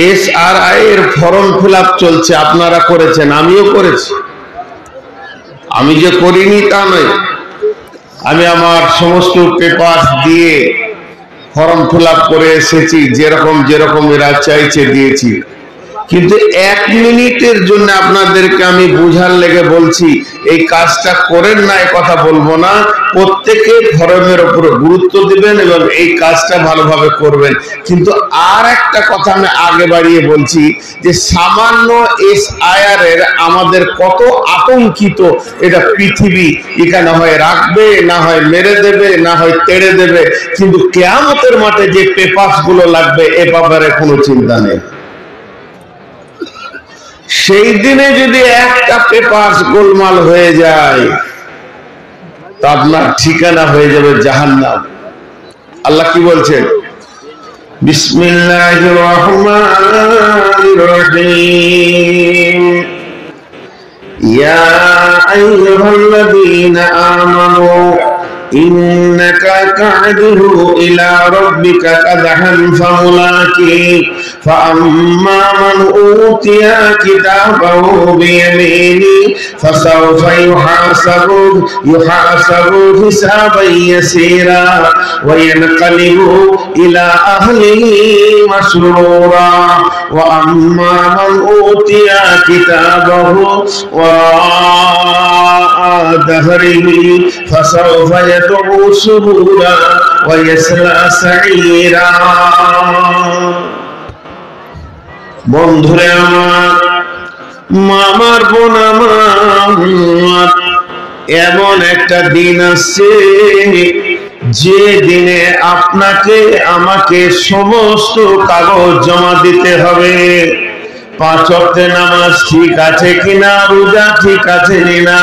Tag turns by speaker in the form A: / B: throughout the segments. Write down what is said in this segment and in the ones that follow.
A: SRI এর form fill up চলছে, আপনারা করেছেন, আমিও করেছি। আমি যে করিনি তা নয়, আমি আমার সমস্ত পেপার দিয়ে ফর্ম ফিল আপ করে এসেছি, যেরকম যেরকম এরা চাইছে দিয়েছি। কিন্তু 1 মিনিটের জন্য আপনাদেরকে আমি বুঝার লেগে বলছি, এই কাজটা করেন না এ কথা বলবো না। প্রত্যেকে ফর্মের উপরে গুরুত্ব দিবেন এবং এই কাজটা ভালোভাবে করবেন। কিন্তু আর একটা কথা আমি আগে বাড়িয়ে বলছি যে সামান্য এসআইআর এর আমাদের কত আতঙ্কিত এটা পৃথিবী, এখানে হয় রাখবে, না হয় মেরে দেবে, না হয় তেড়ে দেবে, কিন্তু কিয়ামতের মাঠে যে পেপারস গুলো লাগবে এ ব্যাপারে কোনো চিন্তা নেই। সেই দিনে যদি একটা পেপার গোলমাল হয়ে যায় তা আপনার ঠিকানা হয়ে যাবে জাহান্নাম। আল্লাহ কি বলছেন? বিসমিল্লাহির রহমানির রহিম। ইয়া আইয়ুহাল্লাযীনা আমানু ইন্নাকা কা'দিহু ইলা রাব্বিকা কাদহান ফামুলাকি ফাআম্মা মান উতিয়া কিতাবাহু বিয়ামিনি ফাসাওফা ইউহাসাবু হিসাবান ইয়াসীরা ওয়া ইয়ানকালিবু ইলা আহলিহি মাসরুরা ওয়া আম্মা মান উতিয়া কিতাবাহু ওয়া দাহরিহি ফাসাওফা يدعو سبورا ويصلى سعيرا। বন্ধুরে আমার, মামার বোন আমার, এমন একটা দিন আসছে যে দিনে আপনাকে আমাকে সমস্ত কাগজ জমা দিতে হবে। 5 ওয়াক্তের নামাজ ঠিক আছে কিনা, রোজা ঠিক আছে কিনা,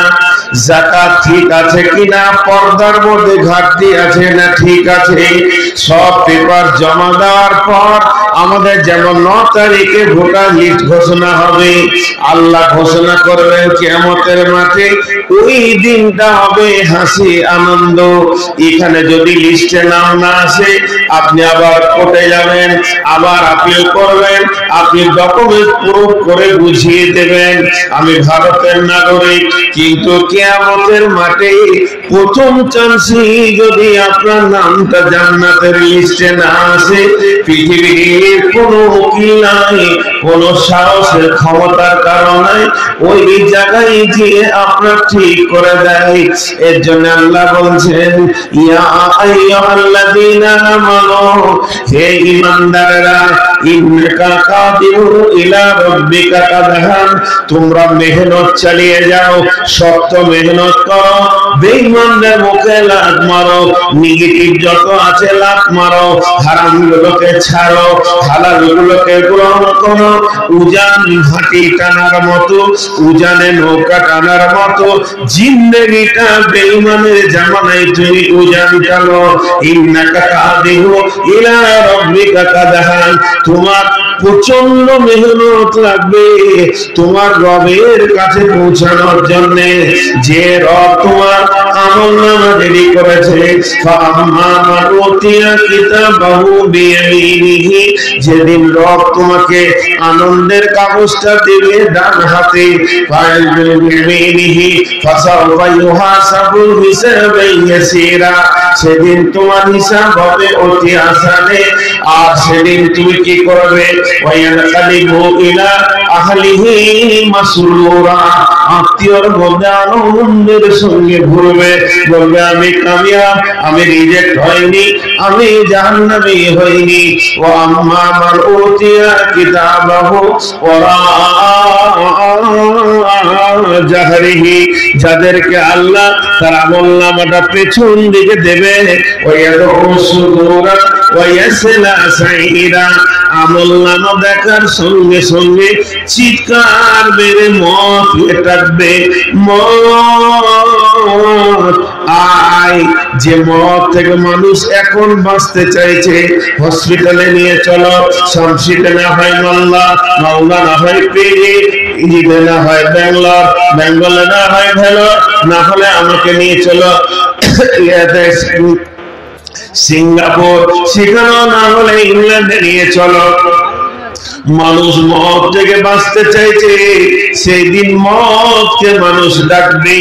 A: যাকাত ঠিক আছে কিনা, পর্দার মধ্যে ঘাটতি আছে না ঠিক আছে, সব পেপার জমা দেওয়ার পর আমাদের যেমন 9 তারিখে ভোটার লিস্ট ঘোষণা হবে, আল্লাহ ঘোষণা করবেন কিয়ামতের মাঠে, ওই দিনটা হবে হাসি আনন্দ। এখানে যদি লিস্টে নাম না আসে আপনি আবার কোর্টে যাবেন, আবার আপিল করবেন, আপনি ডকুমেন্ট প্রুফ করে বুঝিয়ে দেবেন আমি ভারতের নাগরিক। কিন্তু কিয়ামতের মাঠে প্রথম চান্সে যদি আপনার নামটা জান্নাতের লিস্টে না আসে, পৃথিবীর কোনো উকিল নাই, কোনো সাহসের ক্ষমতার কারণে ওই জায়গায় গিয়ে আপনার ঠিক করে দেয়। এর জন্য আল্লাহ বলছেন ইয়া আইয়ুহাল্লাযীনা আমানু, হে ঈমানদাররা, ইন্নাকা কাদিরু ইলা রাব্বিকা কাদহান, তোমরা মেহনত চালিয়ে যাও, শক্ত মেহনত করো, বেঈমানদের মুখে লাত মারো, নেগেটিভ যত আছে লাত মারো, হারাম গুলোকে ছাড়ো, হালাল গুলোকে গ্রহণ করো। উজান ভাটি টানার মতো, উজানে নৌকা টানার মতো জিন্দেগিটা বেঈমানের জামানায় তুমি উজান টানো। ইন্নাকা কাদিরু ইলা রাব্বিকা কাদহান, তোমার প্রচন্ড মেহনত লাগবে তোমার রবের কাছে পৌঁছানোর জন্য। যে রব তোমার আমলনামা দেরি করেছে, ফাআম্মা মান উতিয়া কিতাবাহু বিয়ামিনিহি, যেদিন রব তোমাকে আনন্দের কাগজটা দেবে ডান হাতে, বিয়ামিনিহি ফাসাওফা ইউহাসাবু হিসাবান ইয়াসীরা, সেদিন তোমার হিসাব হবে অতি আসানে। আর সেদিন তুমি কি করবে? ওয়ায়ানকালিবু ইলা আহলিহি মাসরুরা, আত্মীয়র মধ্যে আনন্দের সঙ্গে ঘুরবে, বলবে আমি কামিয়াব, আমি রিজেক্ট হইনি, আমি জাহান্নামী হইনি। ওয়া আম্মা মান উতিয়া কিতাবাহু ওয়া জাহরিহি, যাদেরকে আল্লাহ তার আমলনামাটা পেছন দিকে দেবে, ওয়ায়াদউ সুবুরা ওয়া ইয়াসলা সাইরা, আমলনামা দেখার সঙ্গে সঙ্গে চিৎকার বেড়ে মত ডাকবে, মত আয়। যে মত থেকে মানুষ এখন বাঁচতে চাইছে, হসপিটালে নিয়ে চলো, শামসিতে না হয় মালদা, মালদা না হয় পেরি, ইজিতে না হয় ব্যাঙ্গালোর, বেঙ্গলে না হয় ভেলোর, না হলে আমাকে নিয়ে চলো সিঙ্গাপুর, সেখানেও না হলে ইংল্যান্ডে নিয়ে চলো। মানুষ মত থেকে বাঁচতে চাইছে, সেই দিন মতকে মানুষ ডাকবে।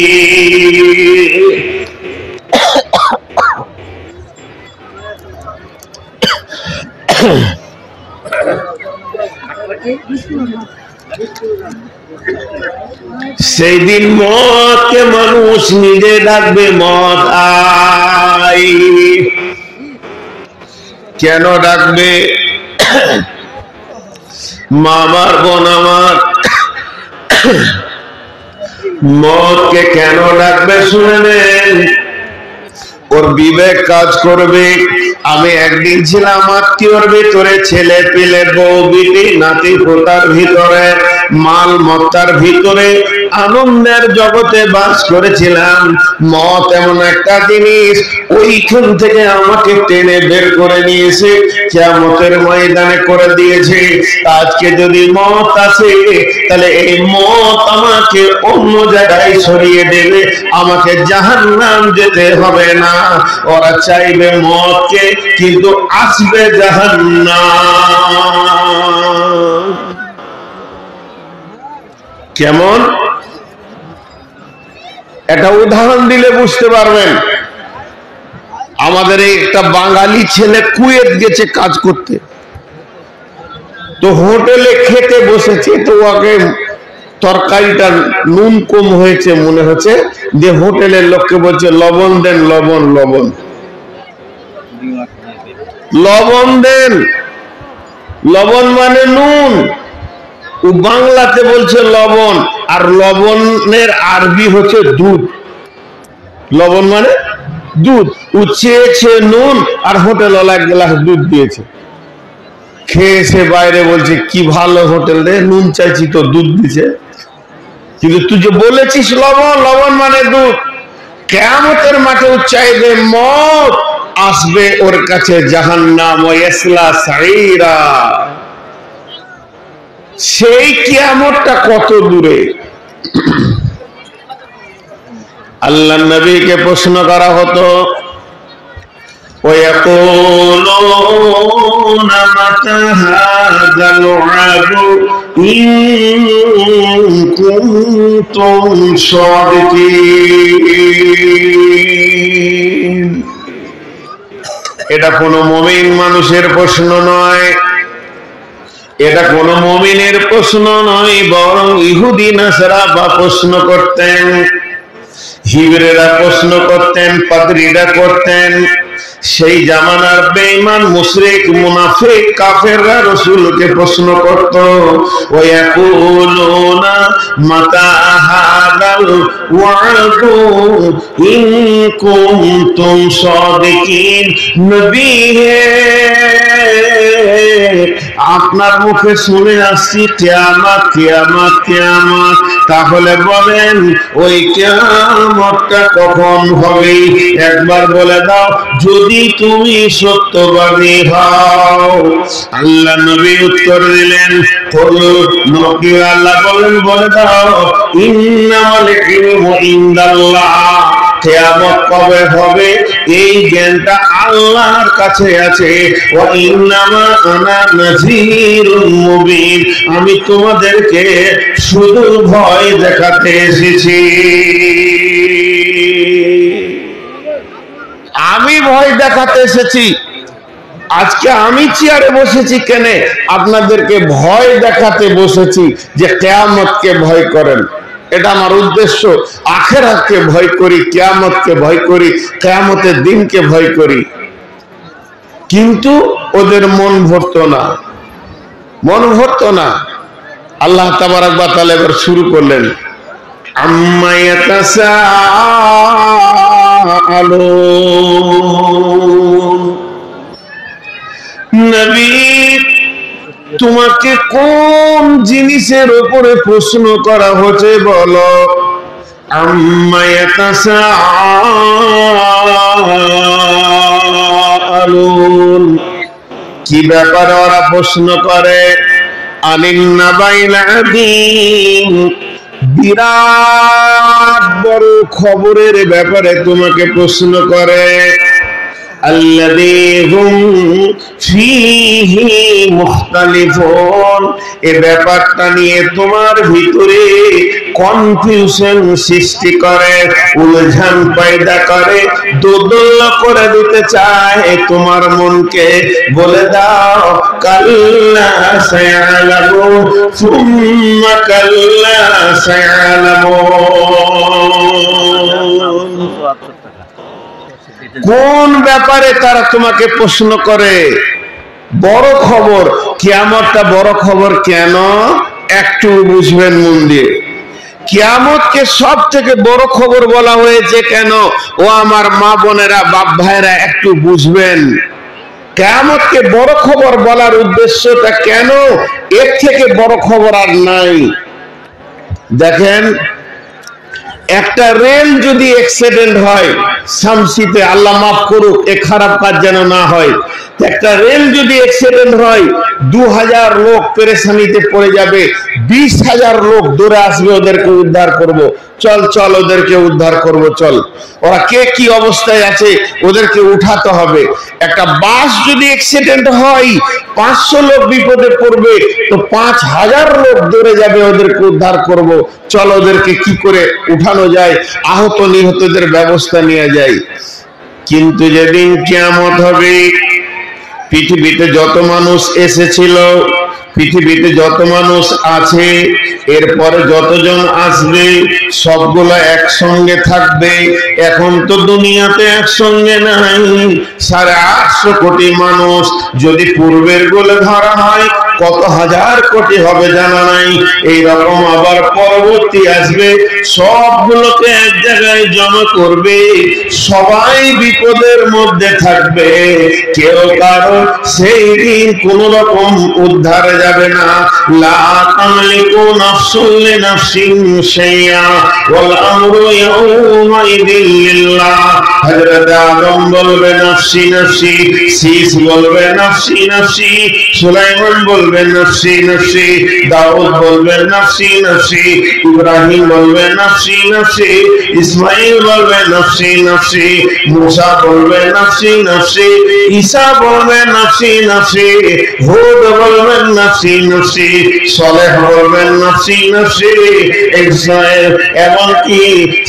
A: সেই দিন মতকে মানুষ নিজে ডাকবে, মত আই। কেন ডাকবে? মা আমার, বোন আমার, মতকে কেন ডাকবে শুনে নেন। ওর বিবেক কাজ করবে। আমি একদিন ছিলাম আত্মীয়র ভিতরে, ছেলে পেলে, বউ বিটি নাতি পোতার ভিতরে, মাল মত্তার ভিতরে আনন্দের জগতে বাস করেছিলাম। মত এমন একটা জিনিস, ওইখান থেকে আমাকে টেনে বের করে নিয়েছে, কিয়ামতের ময়দানে করে দিয়েছে। আজকে যদি মত আসে, তাহলে এই মত আমাকে অন্য জায়গায় সরিয়ে দেবে, আমাকে জাহান্নাম যেতে হবে না। ওরা চাইবে মতকে, কিন্তু আসবে জাহান্নাম। কেমন? একটা উদাহরণ দিলে বুঝতে পারবেন। আমাদের একটা বাঙালি ছেলে কুয়েত গেছে কাজ করতে, তো হোটেলে খেতে বসেছে, তো ওকে তরকারিটা নুন কম হয়েছে মনে হচ্ছে, যে হোটেলের লোককে বলছে লবণ দেন, লবণ লবণ লবণ দেন। লবণ মানে নুন, ও বাংলাতে বলছে লবণ, আর লবণের আরবি হচ্ছে দুধ। লবণ মানে দুধ। ও চেয়েছে নুন, আর হোটেলওয়ালা এক গ্লাস দুধ দিয়েছে। খেয়ে এসে বাইরে বলছে কি ভালো হোটেল রে, নুন চাইছি তো দুধ দিছে, কিন্তু তুই যে বলেছিস লবণ, লবণ মানে দুধ। কিয়ামতের মাঠে চাইবে মত, আসবে ওর কাছে জাহান্নাম, ওয়াসলা সাইরা। সেই কিয়ামতটা কত দূরে। আল্লাহ নবীকে প্রশ্ন করা হতো, ويقولون متى هذا الوعد إن كنتم صادقين। এটা কোনো মুমিন মানুষের প্রশ্ন নয়, এটা কোনো মুমিনের প্রশ্ন নয়, বরং ইহুদি নাসারা বা প্রশ্ন করতেন, হিবরেরা প্রশ্ন করতেন, পাদ্রীরা করতেন। সেই জামানার বেঈমান মুশরিক মুনাফিক কাফেররা রাসূলকে প্রশ্ন করত, ওয়ায়াকুলুনা মাতা হাদাল ওয়াদু ইন কুনতুম সাদিকিন। নবী হে, আপনার মুখে শুনে আসছি কিয়ামত কিয়ামত কিয়ামত, তাহলে বলেন ওই কিয়ামতটা কখন হবে? একবার বলে দাও, যদি তুমি সত্যবাদী হও। আল্লাহ নবী উত্তর দিলেন, নবী আল্লাহ বলেন, বলে দাও, ইন্নামাল ইলমু ইনদাল্লাহ। কিয়ামত কবে হবে এই জ্ঞানটা আল্লাহর কাছে আছে। ওয়া ইন্নামা আনা নাযীরুম মুবিন, আমি তোমাদেরকে শুধু ভয় দেখাতে এসেছি। আমি ভয় দেখাতে এসেছি। আজকে আমি চেয়ারে বসেছি কেন? আপনাদেরকে ভয় দেখাতে বসেছি যে কিয়ামতকে ভয় করেন। এটা আমার উদ্দেশ্য। আখিরাতকে ভয় করি, কিয়ামতকে ভয় করি, কিয়ামতের দিনকে ভয় করি। কিন্তু ওদের মন ভরতো না, মন ভরতো না। আল্লাহ তাবারাক ওয়া তাআলা এবার শুরু করলেন, আম্মা ইয়াতাসাআলুন। নবী, তোমাকে কোন জিনিসের উপরে প্রশ্ন করা হচ্ছে বলো। আম্মা ইয়াতাসাআলুন, কি ব্যাপারে ওরা প্রশ্ন করে? আনিন নাবাইল আযীম, বিরাট বড় খবরের ব্যাপারে তোমাকে প্রশ্ন করে। আল্লাযী হুম ফীহি মুখতালিফুন। এই ব্যাপারটা নিয়ে তোমার ভিতরে কনফিউশন সৃষ্টি করে, উলঝন পয়দা করে, দোদুল্য করে দিতে চায় তোমার মনকে। বলে দাও কাল্লা সায়ালামু সুম্মা কাল্লা সায়ালামুন। কোন ব্যাপারে তারা তোমাকে প্রশ্ন করে? বড় খবর, কিয়ামতটা বড় খবর কেন? একটু বুঝবেন মন দিয়ে। কিয়ামতকে সব থেকে বড় খবর বলা হয়েছে কেন? ও আমার মা বোনেরা, বাপ ভাইরা, একটু বুঝবেন। কিয়ামতকে বড় খবর বলার উদ্দেশ্যটা কেন? এর থেকে বড় খবর আর নাই। দেখেন, একটা রেল যদি অ্যাক্সিডেন্ট হয় শামসিতে, আল্লাহ মাফ করুক, এ খারাপ কাজ যেন না হয়। একটা রেল যদি অ্যাক্সিডেন্ট হয় 2000 লোক পেরেশানিতে পড়ে যাবে, 20,000 লোক দৌড়ে আসবে, ওদেরকে উদ্ধার করব। চল চল, ওদেরকে উদ্ধার করব, চল। ওরা কে কি অবস্থায় আছে ওদেরকে উঠাতে হবে। একটা বাস যদি অ্যাক্সিডেন্ট হয় 500 লোক বিপদে পড়বে, তো 5000 লোক দৌড়ে যাবে, ওদেরকে উদ্ধার করব। চল, ওদেরকে কি করে উঠানো যায়, আহত নিহতদের ব্যবস্থা নিয়ে যায়। কিন্তু যেদিন কিয়ামত হবে, পৃথিবীতে যত মানুষ এসেছিল, পৃথিবীতে যত মানুষ আছে, এরপরে যতজন আসবে, সবগুলো একসঙ্গে থাকবে। এখন তো দুনিয়াতে একসঙ্গে নাই, 850 কোটি মানুষ। যদি পূর্বের গুলো ধরা হয়, কত হাজার কোটি হবে জানা নাই। এইরকম আবার পরবর্তী আসবে, সবগুলোকে এক জায়গায় জমা করবে। সবাই বিপদের মধ্যে থাকবে, কেউ কারো সেই দিন কোন রকম উদ্ধার যাবে না। লা তামলিকু নাফসুন লিনাফসিন শাইআ ওয়াল আমরু ইয়াউমাইযিন লিল্লাহ। হযরত আদম বলবে নাফসি নাফসি, শীস বলবে নাফসি নাফসি, সুলাইমান বলবে নাফসি নাফসি, দাউদ বলবে নাফসি নাফসি, ইব্রাহিম বলবে নাফসি নাফসি, ইসমাঈল বলবে নাফসি নাফসি, মুসা বলবে নাফসি নাফসি, ঈসা বলবে নাফসি নাফসি, হুদ বলবেন নাফসি নাফসি, সালেহ বলবেন নাফসি নাফসি, এমনকি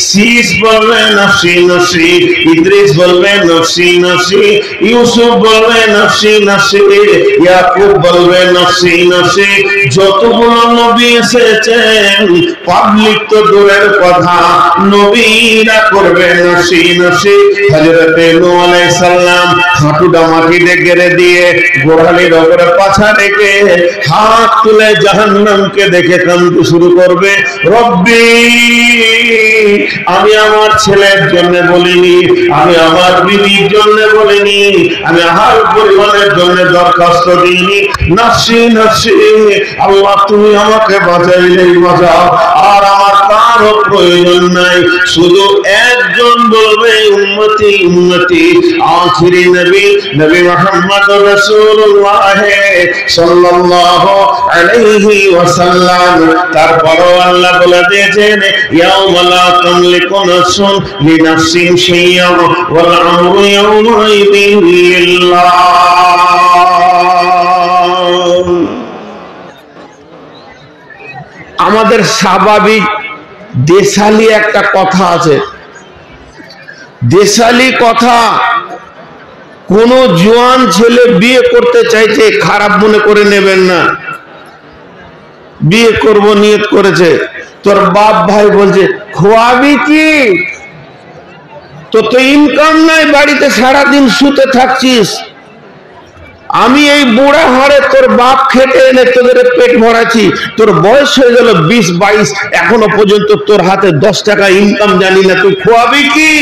A: শীস বলবে নাফসি নাফসি, ইদ্রিস বলবে নাফসি নাফসি, ইউসুফ বলবে নাফসি নাফসি, ইয়াকুব বলবে নাফসি নাফসি। যতগুলো নবী এসেছেন, পাবলিক তো দূরের কথা, নবীরা করবে নাফসি নাফসি। হযরত নূহ আলাইহিস সালাম হাঁটুটা মাটিতে গেড়ে দিয়ে গোড়ালির উপরে পাছা রেখে হাত তুলে জাহান্নামকে দেখে কাঁদতে শুরু করবে। রব্বি, আমি আমার ছেলের জন্য বলিনি, আমি আমার বিবির জন্য বলিনি, আমি আমার পরিবারের জন্য দরখাস্ত দিইনি, নাফসি নাফসি। আল্লাহ, তুমি আমাকে বাঁচাইলেই বাঁচাও, আর আমার কারো প্রয়োজন নাই। শুধু একজন বলবে উম্মতি উম্মতি, আখিরি নবী নবী মুহাম্মদ রাসূলুল্লাহ সাল্লাল্লাহু আলাইহি ওয়াসাল্লাম। তারপরও আল্লাহ বলে দিয়েছেন, ইয়াউমা লা তামলিকু নাফসুন লিনাফসিন শাইআ ওয়াল আমরু ইয়াউমাইযিন লিল্লাহ। আমাদের স্বাভাবিক দেশালি একটা কথা আছে, দেশালি কথা। কোন জোয়ান ছেলে বিয়ে করতে চাইছে, খারাপ মনে করে নেবেন না। বিয়ে করব নিয়ত করেছে, তোর বাপ ভাই বলছে খোয়াবি কি? তো ইনকাম নাই, বাড়িতে সারাদিন শুতে থাকছিস। আমি এই বুড়া হাড়ে তোর বাপ খেটে এনে তোদের পেট ভরাচ্ছি, তোর বয়স হয়ে গেল 20-22, এখনো পর্যন্ত তোর হাতে 10 টাকা ইনকাম জানি না, তুই খোয়াবি কি?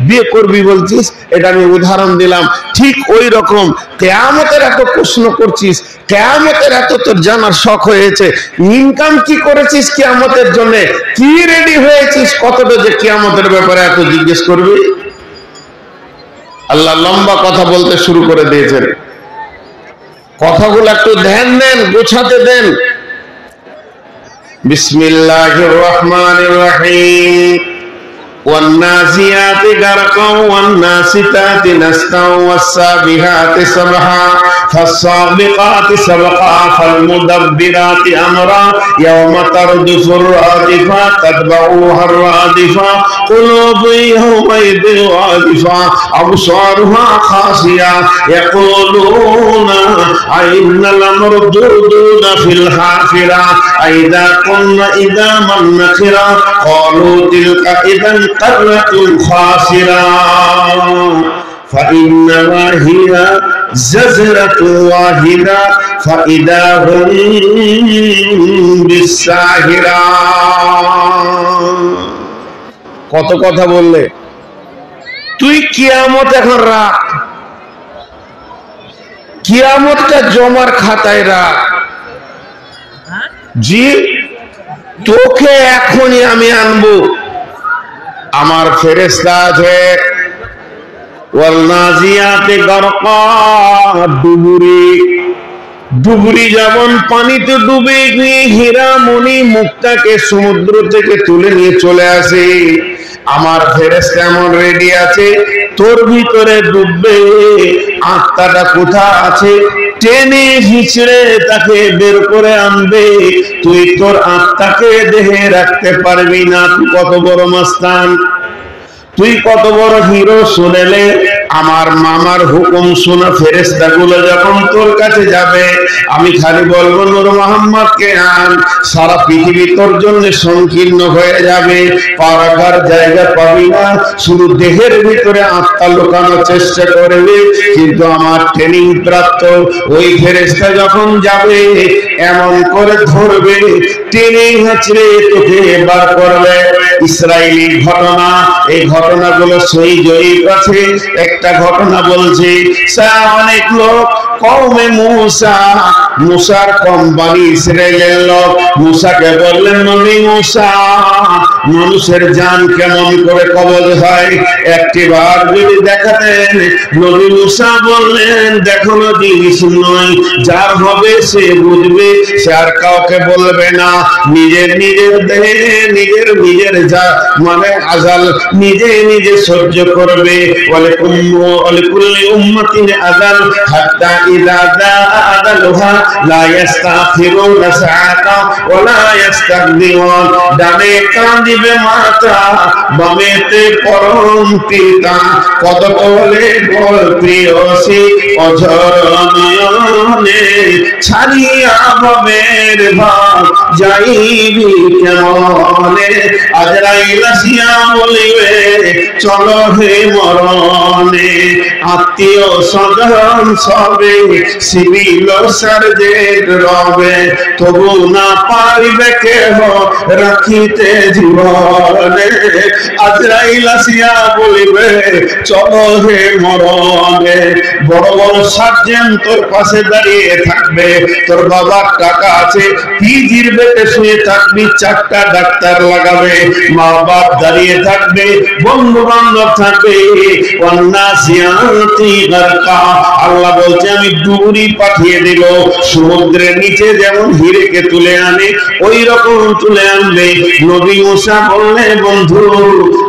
A: বিয়ে করবি বলছিস। এটা আমি উদাহরণ দিলাম। ঠিক ওই রকম কিয়ামতের এত প্রশ্ন করছিস, কিয়ামতের এত তোর জানার শখ হয়েছে, ইনকাম কি করেছিস কিয়ামতের জন্য, কি রেডি হয়েছিস, কতটা যে কিয়ামতের ব্যাপারে এত জিজ্ঞেস করবি। আল্লাহ লম্বা কথা বলতে শুরু করে দিয়েছেন। কথাগুলো একটু ধ্যান দেন, গোছাতে দেন। বিসমিল্লাহির রহমানির রহিম। والنازعات غرقا والناشطات نشطا والسابحات سبحا فالسابقات سبقا فالمدبرات أمرا يوم ترجف الرادفة تتبعها الرادفة قلوب يومئذ واجفة أبصارها خاشعة يقولون أئنا لمردودون في الحافرة أئذا كنا عظاما نخرة قالوا تلك إذا قرة خاسرة فإنما هي زجرة واحدة فإذا هم بالساهرة কত কথা বললে তুই কিয়ামত এখন রাখ কিয়ামতটা জমার খাতায় রাখ জি তোকে এখনই আমি আনবো আমার ফেরেশতা আছে ওয়ালনাজিয়াতে গারকা ডুবুরি ডুবুরি যেমন পানিতে ডুবে গিয়ে হীরা মণি মুক্তাকে সমুদ্র থেকে তুলে নিয়ে চলে আসে আমার ফেরেশতা এমন রেডি আছে তোর ভিতরে ডুববে আত্মাটা কোথায় আছে টেনে হিচড়ে তাকে বের করে আনবে তুই তোর আত্মাকে দেহে রাখতে পারবি না তুই কত বড় মাস্তান তুই কত বড় হিরো শুনেলে আমার মামার হুকুম শোনা ফেরেশতাগুলো যখন তোর কাছে যাবে আমি খালি বলবো নূর মোহাম্মদকে আন সারা পৃথিবী তোর জন্য সংকীর্ণ হয়ে যাবে পারাকার জায়গা পাবি না শুধু দেহের ভিতরে আত্মা লুকানোর চেষ্টা করবে কিন্তু আমার ট্রেনিং প্রাপ্ত ওই ফেরেশতা যখন যাবে এমন করে ধরবে টেনে হাঁচড়ে তোকে বার করবে ইসরায়েলি ঘটনা এই ঘটনাগুলো সহি জয়ীফ আছে একটা ঘটনা বলছি অনেক লোক কওমে মুসা মুসার কম বনি ইসরাইলের লোক মুসাকে বললেন নবী মুসা মানুষের জান কেমন করে কবজ হয় একটিবার যদি দেখাতেন নবী মুসা বললেন দেখো না জিনিস নয় যার হবে সে বুঝবে সে আর কাউকে বলবে না নিজের নিজের দেহে নিজের নিজের যা মানে আজাল নিজে নিজে সহ্য করবে বলে কুল্লি উম্মতিন আজাল হাত্তা ইযা জাআ আজালুহা লা ইস্তাখিরুনা সাআতা ওয়া লা ইস্তাকদিমুন ডানে কাঁদিবে মাতা বামেতে পরম পিতা কত বলে বল প্রিয়সী অঝর নয়নে ছাড়িয়া ভবের ভাব যাইবি কেমনে আজরাইল আসিয়া বলিবে চলো হে মরণে আত্মীয় স্বজন সবে সিভিল সার্জেন্ট রবে তবু না পারিবে কেহ রাখিতে জীবনে আজরাইল আসিয়া বলিবে চলো হে মরণে বড় বড় সার্জেন্ট তোর পাশে দাঁড়িয়ে থাকবে তোর বাবার টাকা আছে পিজির বেডে শুয়ে থাকবি চারটা ডাক্তার লাগাবে মা বাপ দাঁড়িয়ে থাকবে বন্ধু বান্ধব থাকবে আল্লাহ বলছে আমি ডুবুরি পাঠিয়ে দেব সমুদ্রের নিচে যেমন হিরেকে তুলে আনে ওই রকম তুলে আনবে নবী মুসা বললে বন্ধু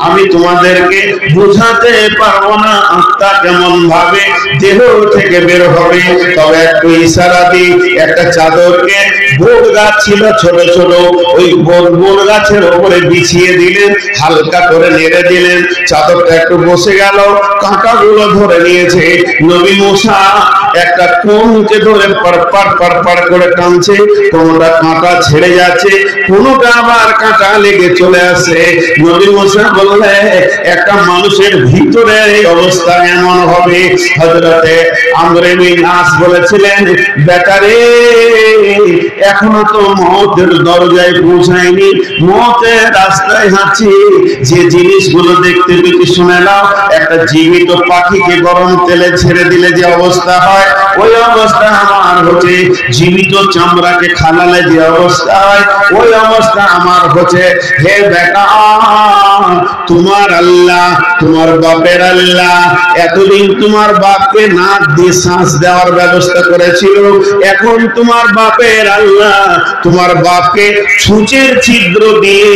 A: আমি তোমাদেরকে বোঝাতে পারবো না আত্মা কেমন ভাবে দেহ থেকে বের হবে তবে একটু ইশারা দিই একটা চাদরকে বট গাছ ছিল ছোট ছোট ওই বট গাছের উপরে বিছিয়ে দিলেন হালকা করে নেড়ে দিলেন চাদরটা একটু বসে গেল কাঁটাগুলো ধরে নিয়েছে নবী মুসা একটা কোনকে ধরে পার করে টানছে কোনটা কাঁটা ছেড়ে যাচ্ছে কোনটা আবার কাঁটা লেগে চলে আসে নবী মুসা বললে একটা মানুষের ভিতরে অবস্থা এমন হবে হযরতে আমর বিন আস বলেছিলেন বেটারে এখনো তো মওতের দরজায় পৌঁছায়নি মওতের রাস্তায় হাঁটছি যে জিনিসগুলো দেখতে পেতে শুনে নাও একটা জীবিত পাখিকে গরম তেলে ছেড়ে দিলে যে অবস্থা হয় ওই অবস্থা আমার হচ্ছে। জীবিত চামড়াকে খালালে যে অবস্থায়, ওই অবস্থা আমার হচ্ছে। হে বেটা, তোমার আল্লাহ, তোমার বাপের আল্লাহ এতদিন তোমার বাপকে নাক দিয়ে শ্বাস দেওয়ার ব্যবস্থা করেছিল, এখন তোমার বাপের আল্লাহ তোমার বাপকে ছুঁচের ছিদ্র দিয়ে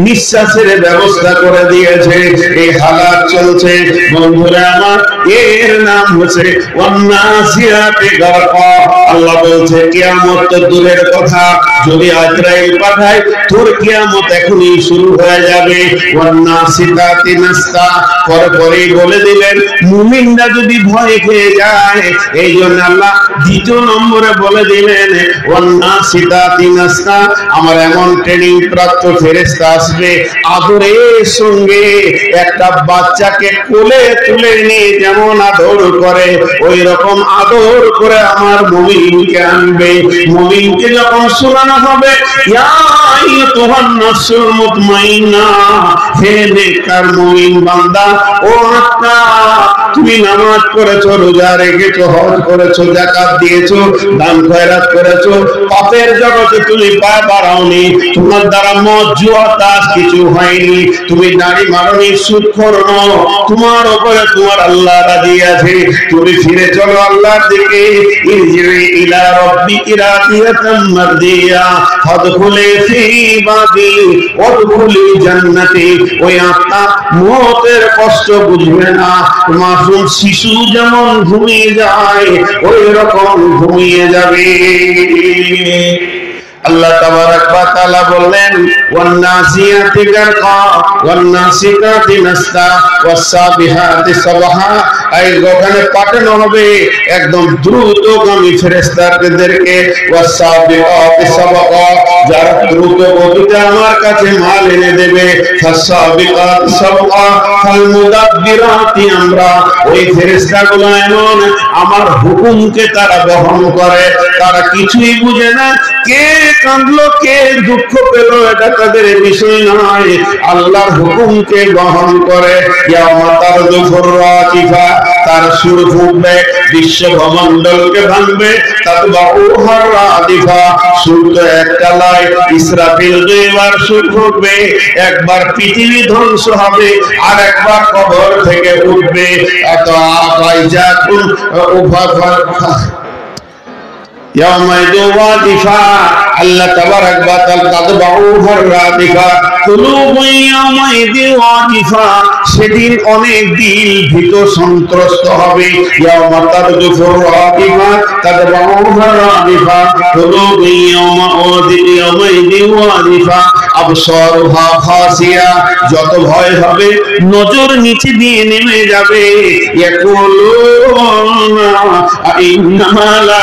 A: নিঃশ্বাসের ব্যবস্থা করে দিয়েছে। এই হালাত চলছে বন্ধুরা আমার, এর নাম হচ্ছে ওয়ান্নাসিয়াতে গারকা। আল্লাহ বলছে কিয়ামত তো দূরের কথা, যদি আজরাইল পাঠায় তোর কিয়ামত এখনই শুরু হয়ে যাবে। ওয়ান্নাসিতাতি নাসতা, পরে বলে দিলেন মুমিনরা যদি ভয় খেয়ে যায়, এই জন্য আল্লাহ দ্বিতীয় নম্বরে বলে দিলেন ওয়ান্নাসিতাতি নাসতা, আমার এমন ট্রেনিং প্রাপ্ত ফেরেশতা আসবে, আদরের সঙ্গে একটা বাচ্চাকে কোলে তুলে নিয়ে যেমন আদর করে ওই রকম আদর করে আমার মুমিনকে আনবে। মুমিনকে যখন শোনানো হবে ইয়া আইয়ুহান নাফসুল মুতমাইন্না, হে নেককার মুমিন বান্দা, ও আত্মা তুমি নামাজ পড়েছো, রোজা রেখেছো, হজ করেছো, যাকাত দিয়েছো, দান খয়রাত করেছো, পাপের জগতে তুমি পা বাড়াওনি, তোমার দ্বারা মদ জুয়া তাস কিছু হয়নি, তুমি নারী মারনি, সুদখোর নও, তোমার উপরে তোমার আল্লাহ রাজি আছে, তুমি ফিরে চলো আল্লাহর দিকে। ইরজি ইলা রাব্বিকি রাদিয়াতাম মারদিয়া ফাদখুলি ফি ইবাদি ওয়াদখুলি জান্নাতি। ওই আত্মা মওতের কষ্ট বুঝবে না। মাসুম শিশু যেমন ঘুমিয়ে যায় ওই রকম ঘুমিয়ে যাবে। আল্লাহ তাবারাক ওয়া তাআলা বললেন ওয়ান্নাসিয়াতি গারকা ওয়ান্নাসিকাতি নাসতা ওয়াসসাবিহাতি সাবহা। এই ওখানে পাঠানো হবে একদম দ্রুতগামী ফেরেশতাদেরকে, ওয়াসসাবিহাতি সাবহা, যারা দ্রুত গতিতে আমার কাছে মাল এনে দেবে, ফাসসাবিহাতি সাবহা ফাল মুদাব্বিরাতি আমরা। ওই ফেরেশতাগুলো এমন আমার হুকুমকে তারা বহন করে, তারা কিছুই বুঝে না, কে কাঁদলো কে দুঃখ পেল এটা তাদের বিষয় নয়, আল্লাহর হুকুমকে বহন করে। ইয়াউমা তারদুফুর রাতিফা, তার সুর ফুটবে, বিশ্ব ভূমণ্ডলকে ভাঙবে। তাতবাউহার রাদিফা, সুর তো একটা লয়, ইসরাফিল দুইবার সুর ফুটবে, একবার পৃথিবী ধ্বংস হবে আর একবার কবর থেকে উঠবে। এত আকাইজাকুন উফাফা ইয়াউমাইযু ওয়াদিফা, আল্লাহ তাবারাক ওয়া তাআলা তাতবাউহার রাদিফা কুলুবুন ইয়াউমাইযি ওয়াদিফা, সেদিন অনেক দিল ভীত সন্ত্রস্ত হবে। ইয়াউমা তারদুফুর রাদিফা তাতবাউহার রাদিফা কুলুবুন ইয়াউমাইযি ওয়াদিফা আবসারুহা খাসিয়া, যত ভয় হবে নজর নিচে দিয়ে নেমে যাবে। ইয়াকুলুনা আইন্নামা লা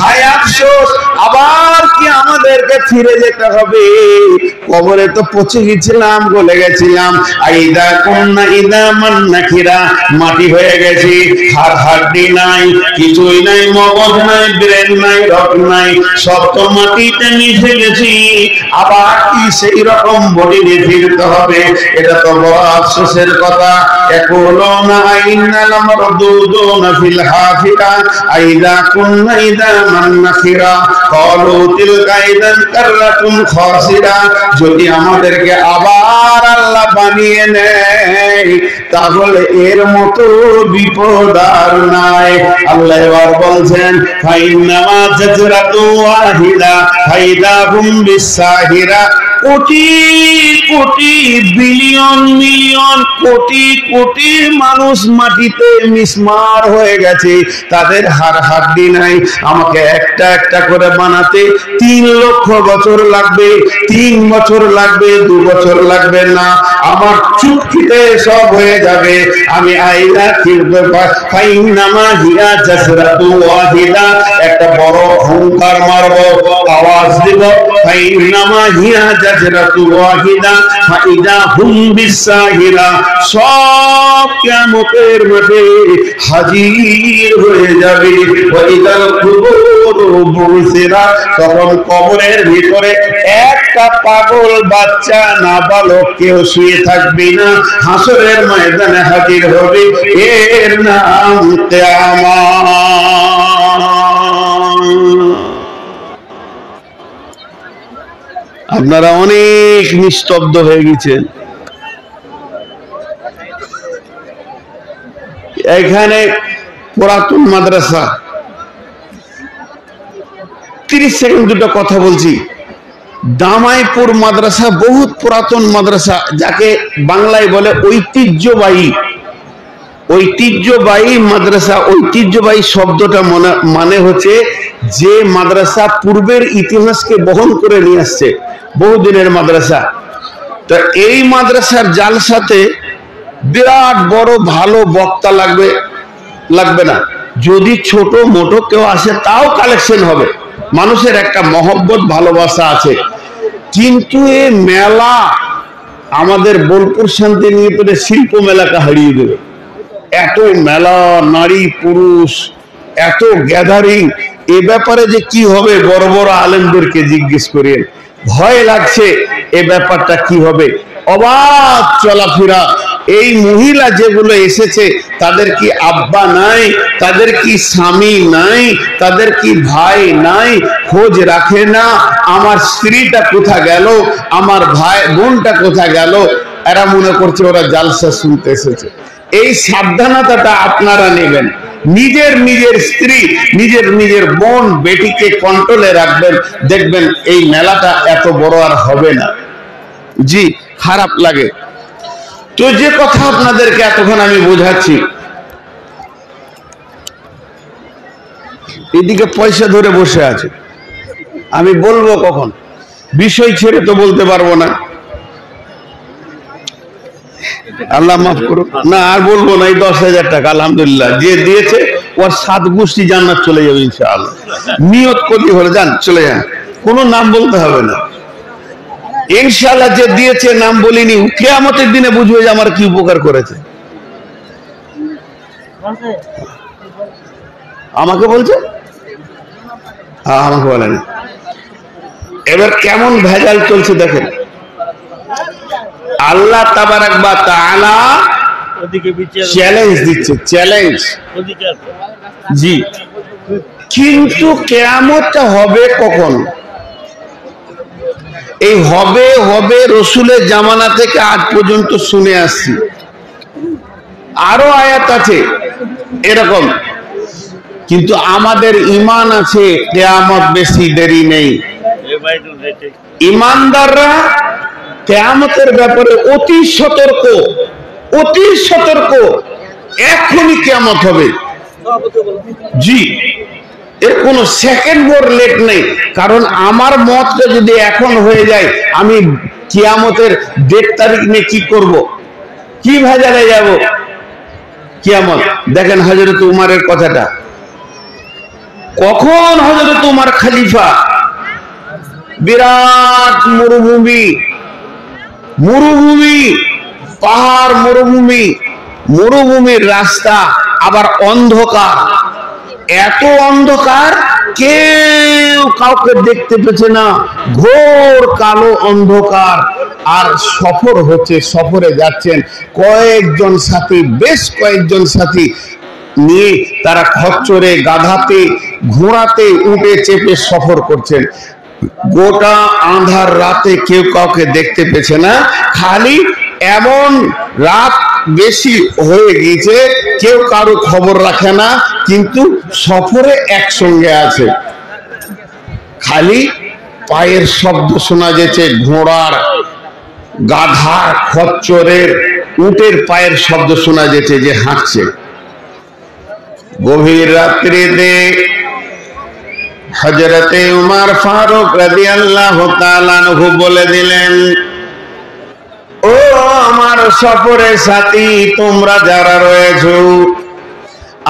A: হায় আফসোস, আবার কি আমাদেরকে ফিরে যেতে হবে? কবরে তো পচে গেছিলাম, গলে গেছিলাম। আইদা কুন্না ইদা মান্নাকিরা, মাটি হয়ে গেছি, হাড় হাড্ডি নাই, কিছুই নাই, মগজ নাই, ব্রেন নাই, রক্ত নাই, সব তো মাটিতে মিশে গেছি। আবার কি সেই রকম বডি নিয়ে ফিরতে হবে? এটা তো বড় আফসোসের কথা। ইয়াকুলুনা আইন্না লামারদুদুনা ফিল হাফিরা আইদা কুন্না ইদা মান্নাকিরা ক্বালু তিলকা ইদান কাররাতুন খাসিরা। যদি আমাদেরকে আবার আল্লাহ বানিয়ে নেয় তাহলে এর মতো বিপদ আর নাই। আল্লাহ এবার বলছেন ফাইন্নামা জাজরাতু ওয়াহিদা ফাইদা হুম বিসাহিরা। কোটি কোটি বিলিয়ন মিলিয়ন কোটি কোটি মানুষ মাটিতে মিসমার হয়ে গেছে, তাদের হাড় হাড্ডি নাই। আমাকে একটা একটা করে বানাতে 3 লক্ষ বছর লাগবে, 3 বছর লাগবে, 2 বছর লাগবে না, আমার চুটকিতে সব হয়ে যাবে। আমি আইলা ফিরবে ফাইন্নামা হিয়া জাসরাতু ওয়াহিদা, একটা বড় হুঙ্কার মারব, আওয়াজ দিব, ফাইন্নামা হিয়া জাসরাতু ওয়াহিদা, ফাইদা হুম বিসাহিরা, সব কিয়ামতের মাঠে হাজির হয়ে যাবে। ওয়াইদাল কুবুর বুসিরা, তখন কবরের ভিতরে একটা পাগল বাচ্চা নাবালক কেউ শুয়ে থাকবে না, হাসরের ময়দানে হাজির হবে। এর নাম কিয়ামত। আপনারা অনেক নিস্তব্ধ হয়ে গেছেন। এখানে পুরাতন মাদ্রাসা, 30 সেকেন্ড দুটো কথা বলছি। দামাইপুর মাদ্রাসা বহুত পুরাতন মাদ্রাসা, যাকে বাংলায় বলে ঐতিহ্যবাহী। ঐতিহ্যবাহী মাদ্রাসা, ঐতিহ্যবাহী শব্দটা মানে হচ্ছে যে মাদ্রাসা পূর্বের ইতিহাসকে বহন করে নিয়ে আসছে, বহুদিনের মাদ্রাসা। তো এই মাদ্রাসার জালসাতে বিরাট বড় ভালো বক্তা লাগবে না, যদি ছোট মোটো কেউ আসে তাও কালেকশন হবে। মানুষের একটা মহব্বত ভালোবাসা আছে। কিন্তু এই মেলা আমাদের বোলপুর শান্তিনিকেতনের শিল্প মেলাকে হারিয়ে দেবে। এত মেলা, নারী পুরুষ, এত গ্যাদারিং, এ ব্যাপারে যে কি হবে বড় বড় আলেমদেরকে জিজ্ঞেস করেন। ভয় লাগছে এ ব্যাপারটা কি হবে। অবাধ চলাফেরা। এই মহিলা যেগুলো এসেছে তাদের কি আব্বা নাই, তাদের কি স্বামী নাই, তাদের কি ভাই নাই, খোঁজ রাখে না। আমার স্ত্রীটা কোথা গেল, আমার ভাই বোনটা কোথা গেল। এরা মনে করছে ওরা জালসা শুনতে এসেছে। এই সাবধানতাটা আপনারা নেবেন। নিজের স্ত্রী, নিজের বোন বেটিকে কন্ট্রোলে রাখবেন, দেখবেন এই মেলাটা এত বড় আর হবে না। জি, খারাপ লাগে তো যে কথা আপনাদেরকে এতক্ষণ আমি বোঝাচ্ছি। এদিকে পয়সা ধরে বসে আছে, আমি বলবো কখন, বিষয় ছেড়ে তো বলতে পারবো না। আল্লাহ মাফ করুক, না আর বলবো না। এই 10,000 টাকা আলহামদুলিল্লাহ যে দিয়েছে ওর 7 গোষ্ঠী জান্নাত চলে যাবে ইনশাআল্লাহ। নিয়ত করতে হলে যান, চলে যান, কোনো নাম বলতে হবে না ইনশাআল্লাহ। যে দিয়েছে নাম বলিনি, কিয়ামতের দিনে বুঝবে যে আমার কি উপকার করেছে। আমাকে বলছে, আমাকে বলেনি। এবার কেমন ভেজাল চলছে দেখেন। আল্লাহ তাবারাক ওয়া তাআলা চ্যালেঞ্জ দিচ্ছে, চ্যালেঞ্জ। জি, কিন্তু কিয়ামতটা হবে কখন? এই হবে হবে রসুলের জামানা থেকে আজ পর্যন্ত শুনে আসছি। আরো আয়াত আছে এরকম, কিন্তু আমাদের ঈমান আছে কিয়ামত বেশি দেরি নেই। ঈমানদাররা কিয়ামতের ব্যাপারে অতি সতর্ক, অতি সতর্ক। এখনই কিয়ামত হবে। জি, এর কোনো সেকেন্ড মোর লেট নেই। কারণ আমার মতটা যদি এখন হয়ে যায়, আমি কিয়ামতের ডেট তারিখ নিয়ে কি করব, কি ভেজালে যাব কিয়ামত। দেখেন হযরত উমরের কথাটা, কখন হযরত উমর খলিফা, বিরাট মরুভূমি, মরুভূমি, পাহাড়, মরুভূমি, মরুভূমির রাস্তা, আবার অন্ধকার, এত অন্ধকার কেউ কাউকে দেখতে পেছে না, ঘোর কালো অন্ধকার। আর সফর হচ্ছে, সফরে যাচ্ছেন কয়েকজন সাথী, বেশ কয়েকজন সাথী নিয়ে তারা খচ্চরে, গাধাতে, ঘোড়াতে, উঠে চেপে সফর করছেন। গোটা আঁধার রাতে কেউ কাউকে দেখতে পেছে না। খালি এমন রাত বেশি হয়ে গিয়েছে, কেউ কারো খবর রাখে না, কিন্তু সফরে একসঙ্গে আছে। খালি পায়ের শব্দ শোনা যাচ্ছে, ঘোড়ার, গাধার, খচ্চরের, উটের পায়ের শব্দ শোনা যাচ্ছে যে হাঁটছে। গভীর রাত্রিতে হযরতে উমর ফারুক রাদিয়াল্লাহু তাআলা আনহু বলে দিলেন, ও আমার সফরের সাথী, তোমরা যারা রয়েছো,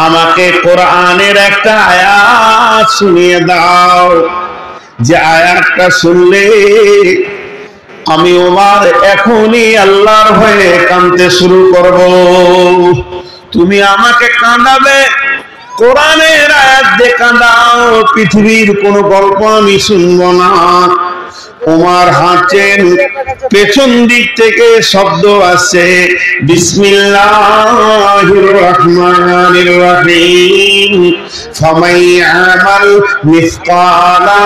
A: আমাকে কোরআনের একটা আয়াত শুনিয়ে দাও, যে আয়াতটা শুনলে আমি ওমর এখনই আল্লাহর ভয়ে কাঁদতে শুরু করব। তুমি আমাকে কাঁদাবে, কোরআনের আয়াত দিয়ে কাঁদাও, পৃথিবীর কোন গল্প আমি শুনবো না। ওমর হাঁটছেন, পেছন দিক থেকে শব্দ আসছে, বিসমিল্লাহির রহমানির রহিম, ফামান ইয়ামাল মিসকালা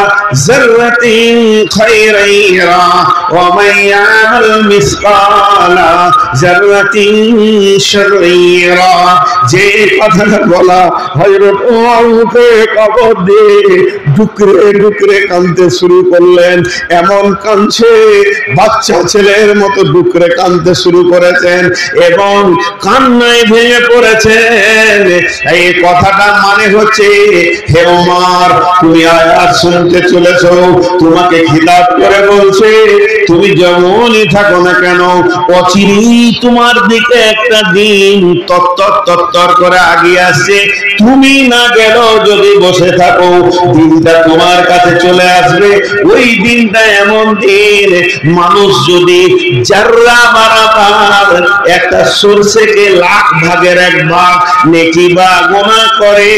A: যাররাতিন খায়রান ইয়ারা ওয়া মান ইয়ামাল মিসকালা যাররাতিন শাররান ইয়ারা। যে কথাটা বলা হযরত ওমরকে কবর দিয়ে ডুকরে ডুকরে কাঁদতে শুরু করলেন। এমন কাঁদছে, বাচ্চা ছেলের মতো ডুকরে কাঁদতে শুরু করেছেন এবং কান্নায় ভেঙে পড়েছেন। এই কথাটা মানে হচ্ছে, হে ওমর, তুমি আয়াত শুনতে চলেছো, তোমাকে খিতাব করে বলছে, তুমি যেমনই থাকো না কেন, অচিরেই তোমার দিকে একটা দিন তত্তর তত্তর করে আগিয়ে আসছে। তুমি না গেলেও যদি বসে থাকো, দিনটা তোমার কাছে চলে আসবে। ওই দিনটা এমন দিন, মানুষ যদি জাররা বারাবার একটা সরষেকে লাখ ভাগের এক ভাগ নেকি বা গুনাহ করে,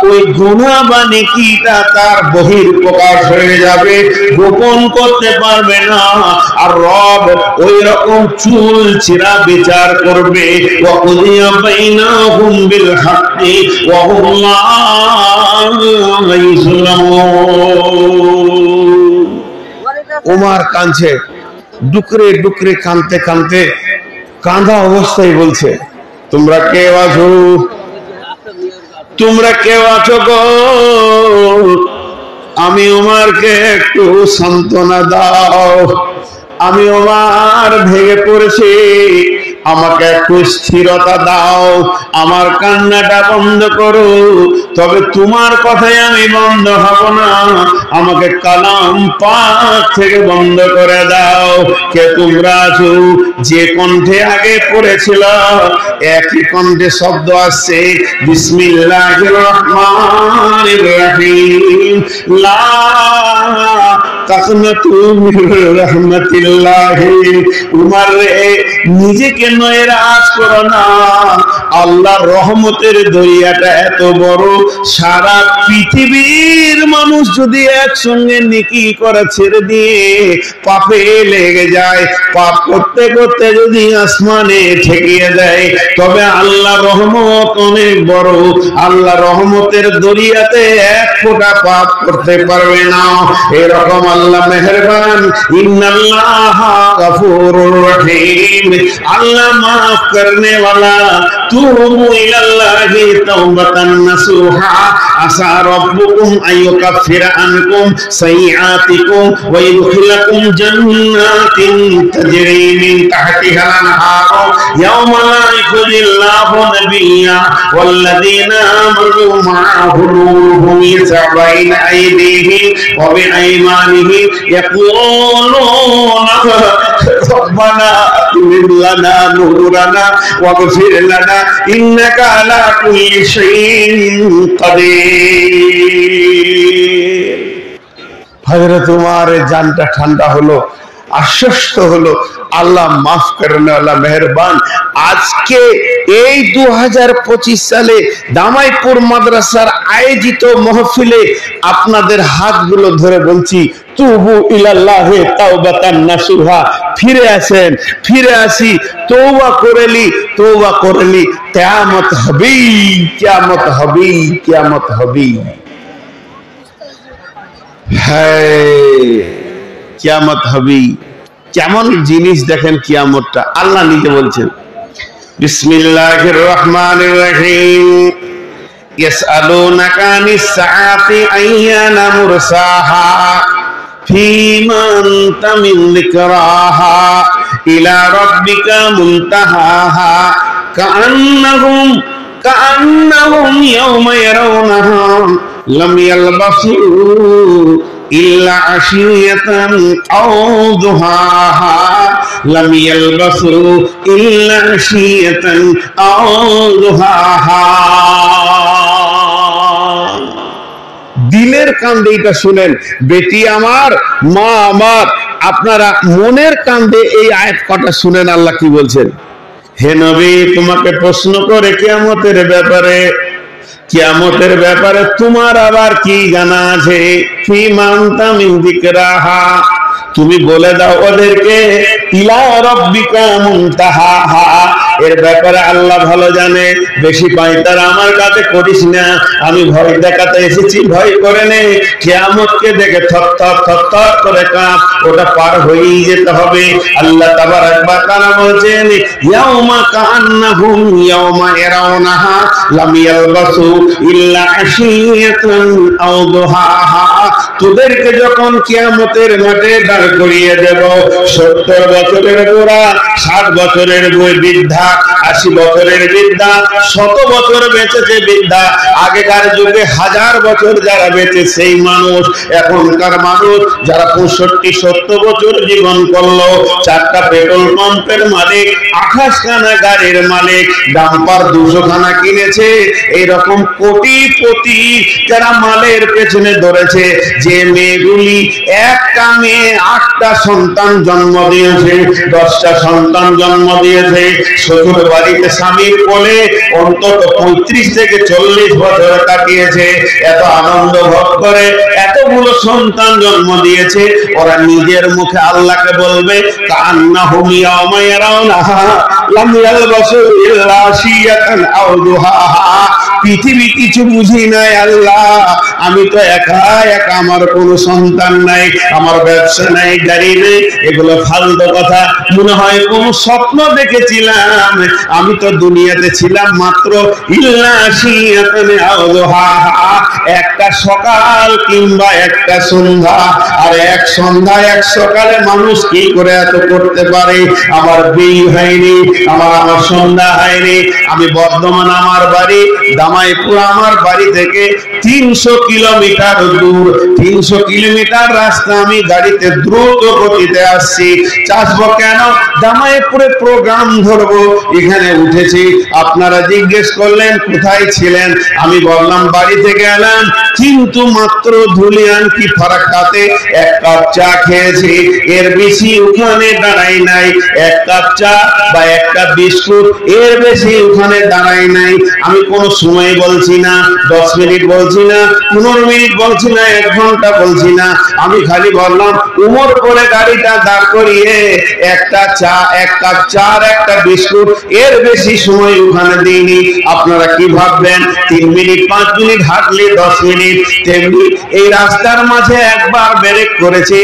A: ওই গুনাহ বা নেকিটা তার বহির প্রকাশ হয়ে যাবে, গোপন করতে পারবে না। আর রব ওই রকম চুল চিরা বিচার করবে। ওয়াকুদিয়া বাইনাহুম বিল হাক্কি ওয়া হুম লা ইউযলামুন। ওমর কাঁদছে, ডুকরে ডুকরে কাঁদতে কাঁদতে কাঁদা অবস্থায় বলছে, তোমরা কেউ আছো? তোমরা কেউ আছো গো? আমি ওমরকে একটু সান্ত্বনা দাও। আমি ওমর ভেঙে পড়েছি, আমাকে একটু স্থিরতা দাও, আমার কান্নাটা বন্ধ করো। তবে তোমার কথাই আমি বন্ধ হব না, আমাকে কালাম পাক থেকে বন্ধ করে দাও। কে তোমরা আছো? যে কণ্ঠে আগে পড়েছিল একই কণ্ঠে শব্দ আসছে, বিসমিল্লাহির রহমানির রহিম, লা তাকনাতু মির রাহমাতিল্লাহ। উমর রে, নিজেকে নয়রাজ করো না, আল্লাহর রহমতের দরিয়াটা এত বড়, সারা পৃথিবীর মানুষ যদি একসঙ্গে নেকি করে ছেড়ে দিয়ে পাপে লেগে যায়, পাপ করতে করতে যদি আসমানে ঠেকিয়ে দেয়, তবে আল্লাহ রহমত অনেক বড়। আল্লাহ রহমতের দরিয়াতে এক ফোঁটা পাপ করতে পারবে না। এরকম আল্লাহ মেহেরবান, ইন্নাল্লাহ গফুরুর রহিম, আল্লাহ মাফ করনে वाला। তুবু ইলাল্লাহি তাওবাতান নাসুহা, আসা রাব্বুকুম আইয়ুকাফিরা আনকুম সাইয়্যাতিকুম ওয়া ইউদখিলাকুম জান্নাতিন তাজরি মিন তাহতিহাল আনহার ইয়াওমা লা ইখজিল্লাহু নাবিয়্যা ওয়াল্লাযীনা আমানু মা'আহু নূরুহুম ইয়াসআ বাইনা আইদিহিম ওয়া বিআইমানিহিম ইয়াকুলুনা রব্বানা আতিমিম লানা নূরানা ওয়াগফির লানা ইন্নাকা আলা কুল্লি শাইইন কাদির। হযরত ওমরের জানটা ঠান্ডা হলো, আশ্বস্ত হলো, আল্লাহ মাফ করেন, আল্লাহ মেহেরবান। আজকে এই 2025 সালে দামাইপুর মাদ্রাসার আয়োজিত মাহফিলে আপনাদের হাতগুলো ধরে বলছি, তুবু ইলাল্লাহি তাওবাতান নাসুহা, ফিরে আসেন, ফিরে আসি, তওবা করেলি, তওবা করেলি, কিয়ামত হবেই, কিয়ামত হবেই, কিয়ামত হবেই। হ্যাঁ, কিয়ামত হবেই। কেমন জিনিস দেখেন কিয়ামতটা, আল্লাহ নিজে বলছেন, বিসমিল্লাহির রহমানির রহিম, ইয়াসআলুনাকা আনিস সাআতি আইয়ানা মুরসাহা ফীমা আনতা মিন যিকরাহা ইলা রাব্বিকা মুনতাহাহা কাআন্নাহুম ইয়াওমা ইয়ারাউনাহা লাম ইয়ালবাসু ইল্লা আশিয়াতান আও দুহাহা লাম ইয়ালবাসু ইল্লা আশিয়াতান আও দুহাহা। দিলের কান্দে এটা শুনেন, বেটি আমার, মা আমার, আপনারা মনের কান্দে এই আয়াত কটা শুনেন আল্লাহ কি বলছেন। হে নবী, তোমাকে প্রশ্ন করে কিয়ামতের ব্যাপারে, কিয়ামতের ব্যাপারে তোমার আবার কি জানা আছে? ফি মানতা মিন যিকরাহা, তুমি বলে দাও ওদেরকে ইলা রাব্বিকা মুনতাহাহা, এর ব্যাপারে আল্লাহ ভালো জানে। বেশি পাইতার আমার কাছে করিস না, আমি ভয় দেখাতে এসেছি, ভয় করে নে। কিয়ামতকে দেখে থরথর থরথর করে কাঁপ, ওটা পার হয়েই যেতে হবে। আল্লাহ তাবারাক ওয়া তাআলা বলেন ইয়াউমা কাআন্নাহুম ইয়াউমা ইয়ারাউনাহা লাম ইয়ালবাসু ইল্লা আশিয়াতান আও দুহাহা, তোদেরকে যখন কিয়ামতের মাঠে দাঁড় করিয়ে দেব, 70 বছরের বুড়া, 60 বছরের বৃদ্ধা, 80 বছরের বৃদ্ধা, 100 বছর বেঁচেছে বৃদ্ধা, আগেকার যুগে 1000 বছর যারা বেঁচে সেই মানুষ, এখনকার মানুষ যারা 65-70 বছর জীবন করলো, 4টা পেট্রোল পাম্পের মালিক, 28 খানা গাড়ির মালিক, ডাম্পার 200 খানা কিনেছে, এইরকম কোটিপতি যারা মালের পেছনে ধরেছে, যে মেয়েগুলি একটা মেয়ে 8টা সন্তান জন্ম দিয়েছে, 10টা সন্তান জন্ম দিয়েছে, শ্বশুর বাড়িতে স্বামীর কোলে অন্তত 35 থেকে 40 বছর কাটিয়েছে, এত আনন্দ ভোগ করে এতগুলো সন্তান জন্ম দিয়েছে, ওরা নিজের মুখে আল্লাহকে বলবে কান্নাহুম ইয়াউমা ইয়ারাউনাহা লাম ইয়ালবাসু ইল্লা আশিয়াতান আও দুহাহা, পৃথিবী কিছু বুঝি নাই আল্লাহ, আমি তো একা একা, আমার কোনো সন্তান নাই, আমার ব্যবসা নাই, গাড়ি নেই, এগুলো ফালতু কথা, মনে হয় কোন স্বপ্ন দেখেছিলাম, আমি তো দুনিয়াতে ছিলাম মাত্র ইল্লা আশিয়াতান আও দুহাহা, একটা সকাল কিংবা একটা সন্ধ্যা, আর এক সন্ধ্যা এক সকালে মানুষ কি করে এত করতে পারে? আমার বিয়ে হয়নি, আমার সন্ধ্যা হয়নি, আমি বর্ধমান আমার বাড়ি, দামাইপুর আমার বাড়ি থেকে 300 কিলোমিটার দূর, 300 কিলোমিটার রাস্তা আমি গাড়িতে দ্রুত গতিতে আসছি, চাষবো কেন? দামাইপুরে প্রোগ্রাম ধরবো, এখানে উঠেছি। আপনারা জিজ্ঞেস করলেন কোথায় ছিলেন, আমি বললাম বাড়ি থেকে এলাম, কিন্তু মাত্র ধুলিয়ান কি ফারাক্কাতে 1 কাপ চা খেয়েছি, এর বেশি ওখানে দাঁড়াই নাই, 1 কাপ চা বা 1 কাপ বিস্কুট, এর বেশি ওখানে দাঁড়াই নাই। আমি কোনো সময় বলছি না, 10 মিনিট বলছি না, 15 মিনিট বলছি না, 1 ঘন্টা বলছি না, আমি খালি বললাম উমর করে গাড়িটা দাঁড় করিয়ে একটা চা, 1 কাপ চা আর একটা বিস্কুট, এর বেশি সময় ওখানে দিইনি। আপনারা কি ভাববেন 3 মিনিট 5 মিনিট হাঁটলে 10 মিনিট, তেমনি এই রাস্তার মাঝে একবার ব্রেক করেছে,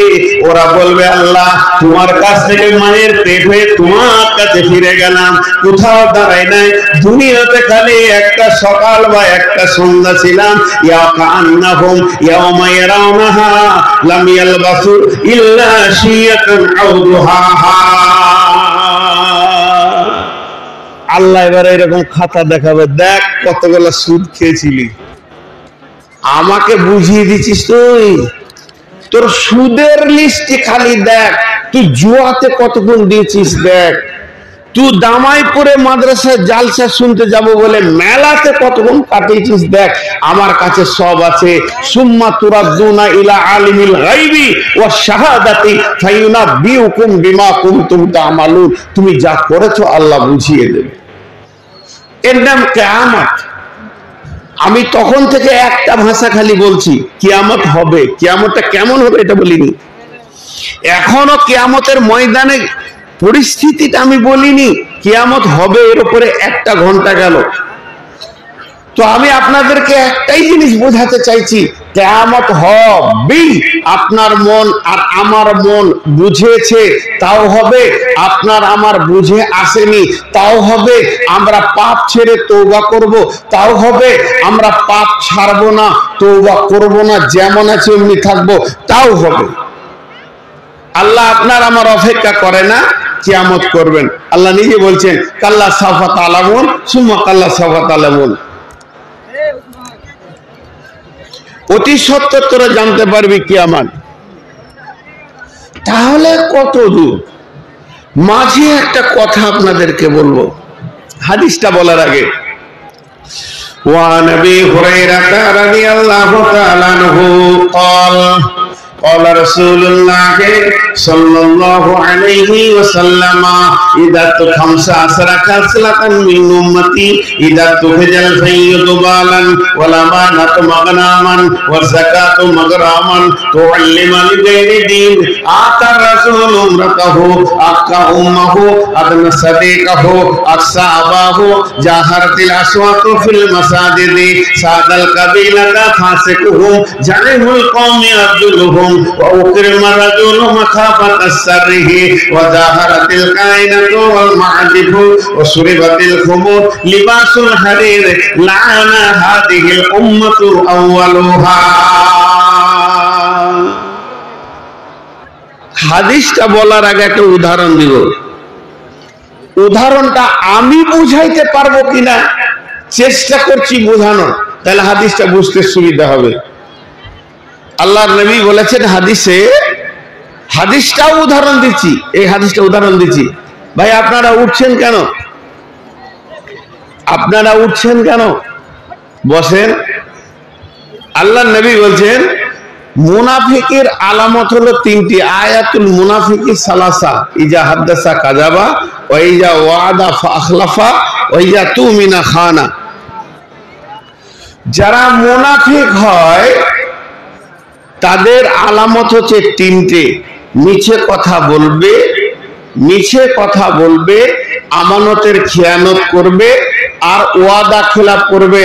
A: ওরা বলবে আল্লাহ তোমার কাছ থেকে মায়ের পেট হয়ে তোমার কাছে ফিরে গেলাম, কোথাও দাঁড়াই নাই, দুনিয়াতে খালি একটা সকাল বা একটা সন্ধ্যা ছিলাম। ইয়া কান্নাহুম ইয়াউমা ইয়ারাউনাহা লাম ইয়ালবাসু ইল্লা আশিয়াতান আও দুহাহা। আল্লাহ এবারে এরকম খাতা দেখাবে, দেখ কতগুলো সুদ খেয়েছিলি, আমাকে বুঝিয়ে দিচ্ছিস তুই, তোর সুদের লিস্টে খালি দেখ, তুই জুয়াতে কতক্ষণ দিয়েছিস দেখ, তুই দামাইপুরে মাদ্রাসায় জালসা শুনতে যাব বলে মেলাতে কতক্ষণ কাটিয়েছিস দেখ, আমার কাছে সব আছে। সুম্মা তুরাদ্দুনা ইলা আলিমিল গায়বি ওয়াশ শাহাদাতি ফায়ুনাব্বিউকুম বিমা কুনতুম তা'মালুন, তুমি যা করেছো আল্লাহ বুঝিয়ে দেবে। এর নাম কিয়ামত। আমি তখন থেকে একটা ভাষা খালি বলছি, কিয়ামত হবে। কিয়ামতটা কেমন হবে এটা বলিনি, এখনো কিয়ামতের ময়দানে পরিস্থিতিটা আমি বলিনি, কিয়ামত হবে এর উপরে 1টা ঘন্টা গেল। তো আমি আপনাদেরকে একটাই জিনিস বোঝাতে চাইছি, কিয়ামত হবে, আপনার মন আর আমার মন বুঝেছে তাও হবে, আপনার আমার বুঝে আসেনি তাও হবে, আমরা পাপ ছেড়ে তওবা করব তাও হবে, আমরা পাপ ছাড়বো না, তওবা করব না, যেমন আছে এমনি থাকবো তাও হবে। আল্লাহ আপনার আমার অপেক্ষা করে না, কিয়ামত করবেন। আল্লাহ নিজে বলছেন কাল্লা সাওফা তা'লামুন সুম্মা কাল্লা সাওফা তা'লামুন, অতি সত্বর তোরা জানতে পারবি কিয়ামত। তাহলে কত দূর? মাঝে একটা কথা আপনাদেরকে বলবো হাদিসটা বলার আগে। ওয়া নবী হুরায়রা রাদিয়াল্লাহু তাআলা আনহু قال قال رسول الله صلى الله عليه وسلم إذا خمس عشر خصلة من أمتي إذا تخرج الفيض بالا والأمانة مغناما والزكاة مغراما تعلم لغير دين آتى الرسول امرته أقى أمه أدنى صديقه أقصى أباه جاهرت الأصوات في المساجد ساد القبيلة فاسقهم جعله القوم أبدلهم وأكرم الرجل مخافة السره وظاهرت الكائنة والمعدف وشربت الخمور لباس الحرير لعن هذه الأمة أولها হাদিসটা বলার আগে একটা উদাহরণ দিব উদাহরণটা আমি বুঝাইতে পারবো কিনা চেষ্টা করছি বোঝানোর তাহলে হাদিসটা বুঝতে সুবিধা হবে আল্লাহর নবী বলেছেন হাদিসে হাদিসটাও উদাহরণ দিচ্ছি এই হাদিসটা উদাহরণ দিচ্ছি ভাই আপনারা উঠছেন কেন বসেন আল্লাহর নবী বলছেন মুনাফিকের আলামত হলো তিনটি আয়াতুল মুনাফিকি সালাসা ইজা হাদাসা কাযাবা ওয়া ইজা ওয়াদা ফাখলাফা ওয়া ইজা তুমিনা খানা যারা মুনাফিক হয় তাদের আলামত হচ্ছে তিনটে মিছে কথা বলবে আমানতের খেয়ানত করবে আর ওয়াদা খেলাপ করবে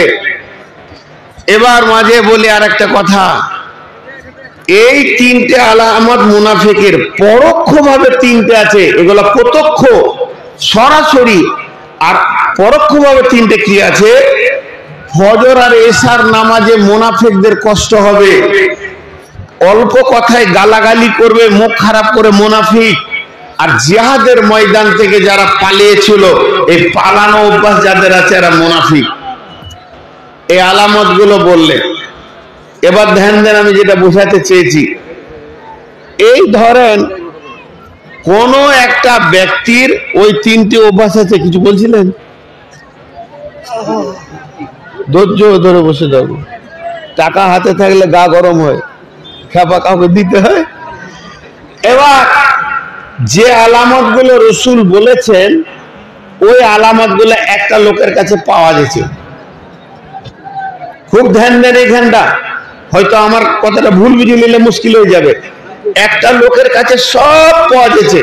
A: এবার মাঝে বলি আরেকটা কথা এই তিনটে আলামত মুনাফিকের পরোক্ষভাবে তিনটে আছে এগুলো প্রত্যক্ষ সরাসরি আর পরোক্ষভাবে তিনটে কি আছে ফজর আর এশার নামাজে মুনাফিকদের কষ্ট হবে অল্প কথায় গালাগালি করবে মুখ খারাপ করে মুনাফিক আর জিহাদের ময়দান থেকে যারা পালিয়েছিল এই পালানো অভ্যাস যাদের আছে এরা মুনাফিক এই আলামত গুলো বললে এবার ধ্যান দেন আমি যেটা বোঝাতে চেয়েছি এই ধরেন কোন একটা ব্যক্তির ওই তিনটি অভ্যাস আছে কিছু বলছিলেন ধৈর্য ধরে বসে যাবো টাকা হাতে থাকলে গা গরম হয় খেপা কাউকে দিতে হয় এবার যে আলামত গুলো রসুল বলেছেন ওই আলামত গুলো একটা লোকের কাছে পাওয়া গেছে খুব ধ্যান দেন এখানটা হয়তো আমার কথাটা ভুল বুঝে নিলে মুশকিল হয়ে যাবে একটা লোকের কাছে সব পাওয়া গেছে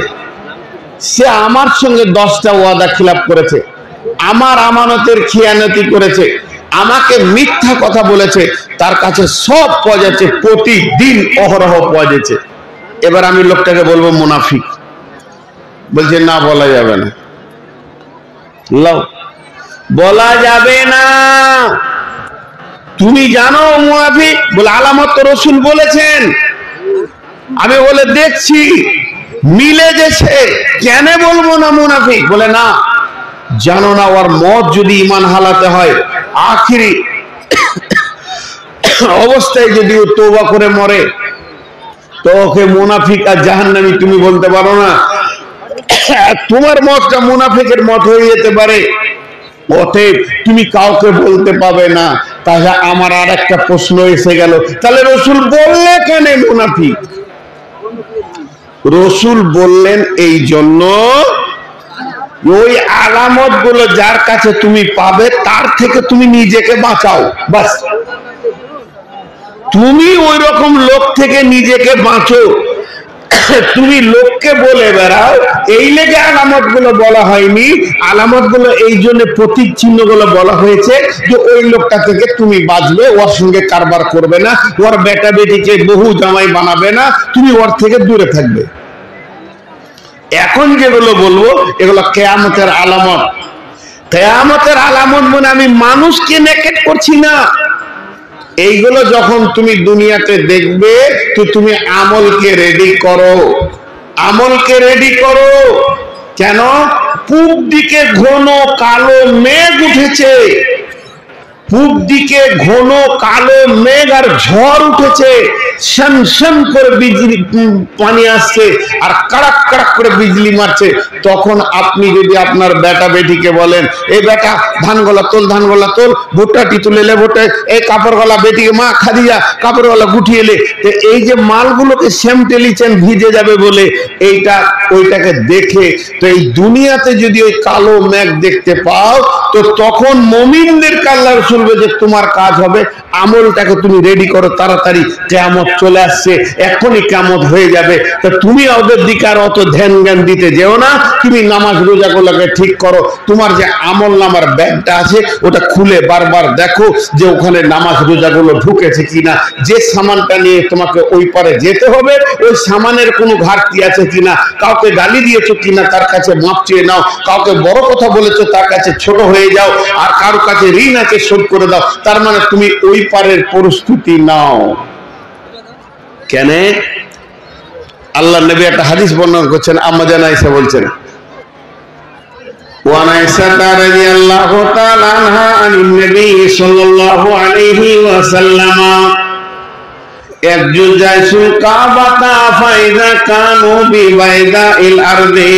A: সে আমার সঙ্গে 10টা ওয়াদা খিলাফ করেছে আমার আমানতের খিয়ানতি করেছে আমাকে মিথ্যা কথা বলেছে তার কাছে সব পাওয়া যাচ্ছে প্রতিদিন অহরহ পাওয়া যাচ্ছে এবার আমি লোকটাকে বলবো মুনাফিক বলছে না বলা যাবে না বলা যাবে না তুমি জানো মুনাফিক বলে আলামত তো রাসূল বলেছেন আমি বলে দেখছি মিলে গেছে কেন বলবো না মুনাফিক বলে না জানো না ওর মত যদি ঈমান হালাতে হয় আখিরি অবস্থায় যদি ও তওবা করে মরে তো ওকে মুনাফিক আর জাহান্নামী তুমি বলতে পারো না তোমার মতটা মুনাফিকের মত হয়ে যেতে পারে অতএব তুমি কাউকে বলতে পাবে না তাহলে আমার আরেকটা প্রশ্ন এসে গেল তাহলে রাসূল বললে কেন মুনাফিক রাসূল বললেন এই জন্য ওই আলামত গুলো যার কাছে তুমি পাবে তার থেকে তুমি নিজেকে বাঁচাও বাস তুমি ওই রকম লোক থেকে নিজেকে বাঁচো তুমি লোককে বলে বেড়াও এই লেগে আলামত গুলো বলা হয়নি আলামত গুলো এই জন্য প্রতীক চিহ্ন গুলো বলা হয়েছে যে ওই লোকটা থেকে তুমি বাঁচবে ওর সঙ্গে কারবার করবে না ওর বেটা বেটিকে বহু জামাই বানাবে না তুমি ওর থেকে দূরে থাকবে এখন যেগুলো বলবো এগুলো কিয়ামতের আলামত কিয়ামতের আলামত মানে আমি মানুষকে নেকেট করছি না এইগুলো যখন তুমি দুনিয়াতে দেখবে তো তুমি আমলকে রেডি করো কেন পূব দিকে ঘন কালো মেঘ উঠেছে পূব দিকে ঘন কালো মেঘ আর ঝড় উঠেছে শান শান করে বিজলি পানি আসছে আর কড়াক কড়াক করে বিজলি মারছে, তখন আপনি যদি আপনার বেটা বেটিকে বলেন, এই বেটা ধান গলা তোল, ধান গলা তোল, ভুট্টাটি তুলে লে ভুট্টা, এই কাপড় গলা বেটিকে মা খাদিজা কাপড় গলা গুটিয়ে এলে, তো এই যে মালগুলোকে শ্যামটেলিছেন ভিজে যাবে বলে, এইটা ওইটাকে দেখে, তো এই দুনিয়াতে যদি ওই কালো মেঘ দেখতে পাও, তো তখন মুমিনদেরকে আল্লাহ রাসূল বলবে যে তোমার কাজ হবে আমলটাকে তুমি রেডি করো, তাড়াতাড়ি কিয়ামত চলে আসছে, এখনই কিয়ামত হয়ে যাবে। তো তুমি ওদের দিকে আর অত ধ্যান জ্ঞান দিতে যেও না, তুমি নামাজ রোজাগুলোকে ঠিক করো, তোমার যে আমল নামার ব্যাগটা আছে ওটা খুলে বারবার দেখো যে ওখানে নামাজ রোজাগুলো ঢুকেছে কিনা, যে সামানটা নিয়ে তোমাকে ওই পারে যেতে হবে ওই সামানের কোনো ঘাটতি আছে কিনা, কাউকে গালি দিয়েছো কিনা তার কাছে মাপ চেয়ে নাও, কাউকে বড় কথা বলেছো তার কাছে ছোট হয়ে যাও, আর কারো কাছে ঋণ আছে শোধ করে দাও। তার মানে তুমি ওই পারের প্রস্তুতি নাও। কেন? আল্লাহ নবী একটা হাদিস বর্ণনা করছেন, আম্মা জান আয়েশা বলছেন, ওয়া আয়েশা রাদিয়াল্লাহু তাআলা আনহা আনিন নবী সাল্লাল্লাহু আলাইহি ওয়াসাল্লাম ইয়াজুজাইসুল কাবাতা ফাইদা কানু বিবাইদাইল আরদি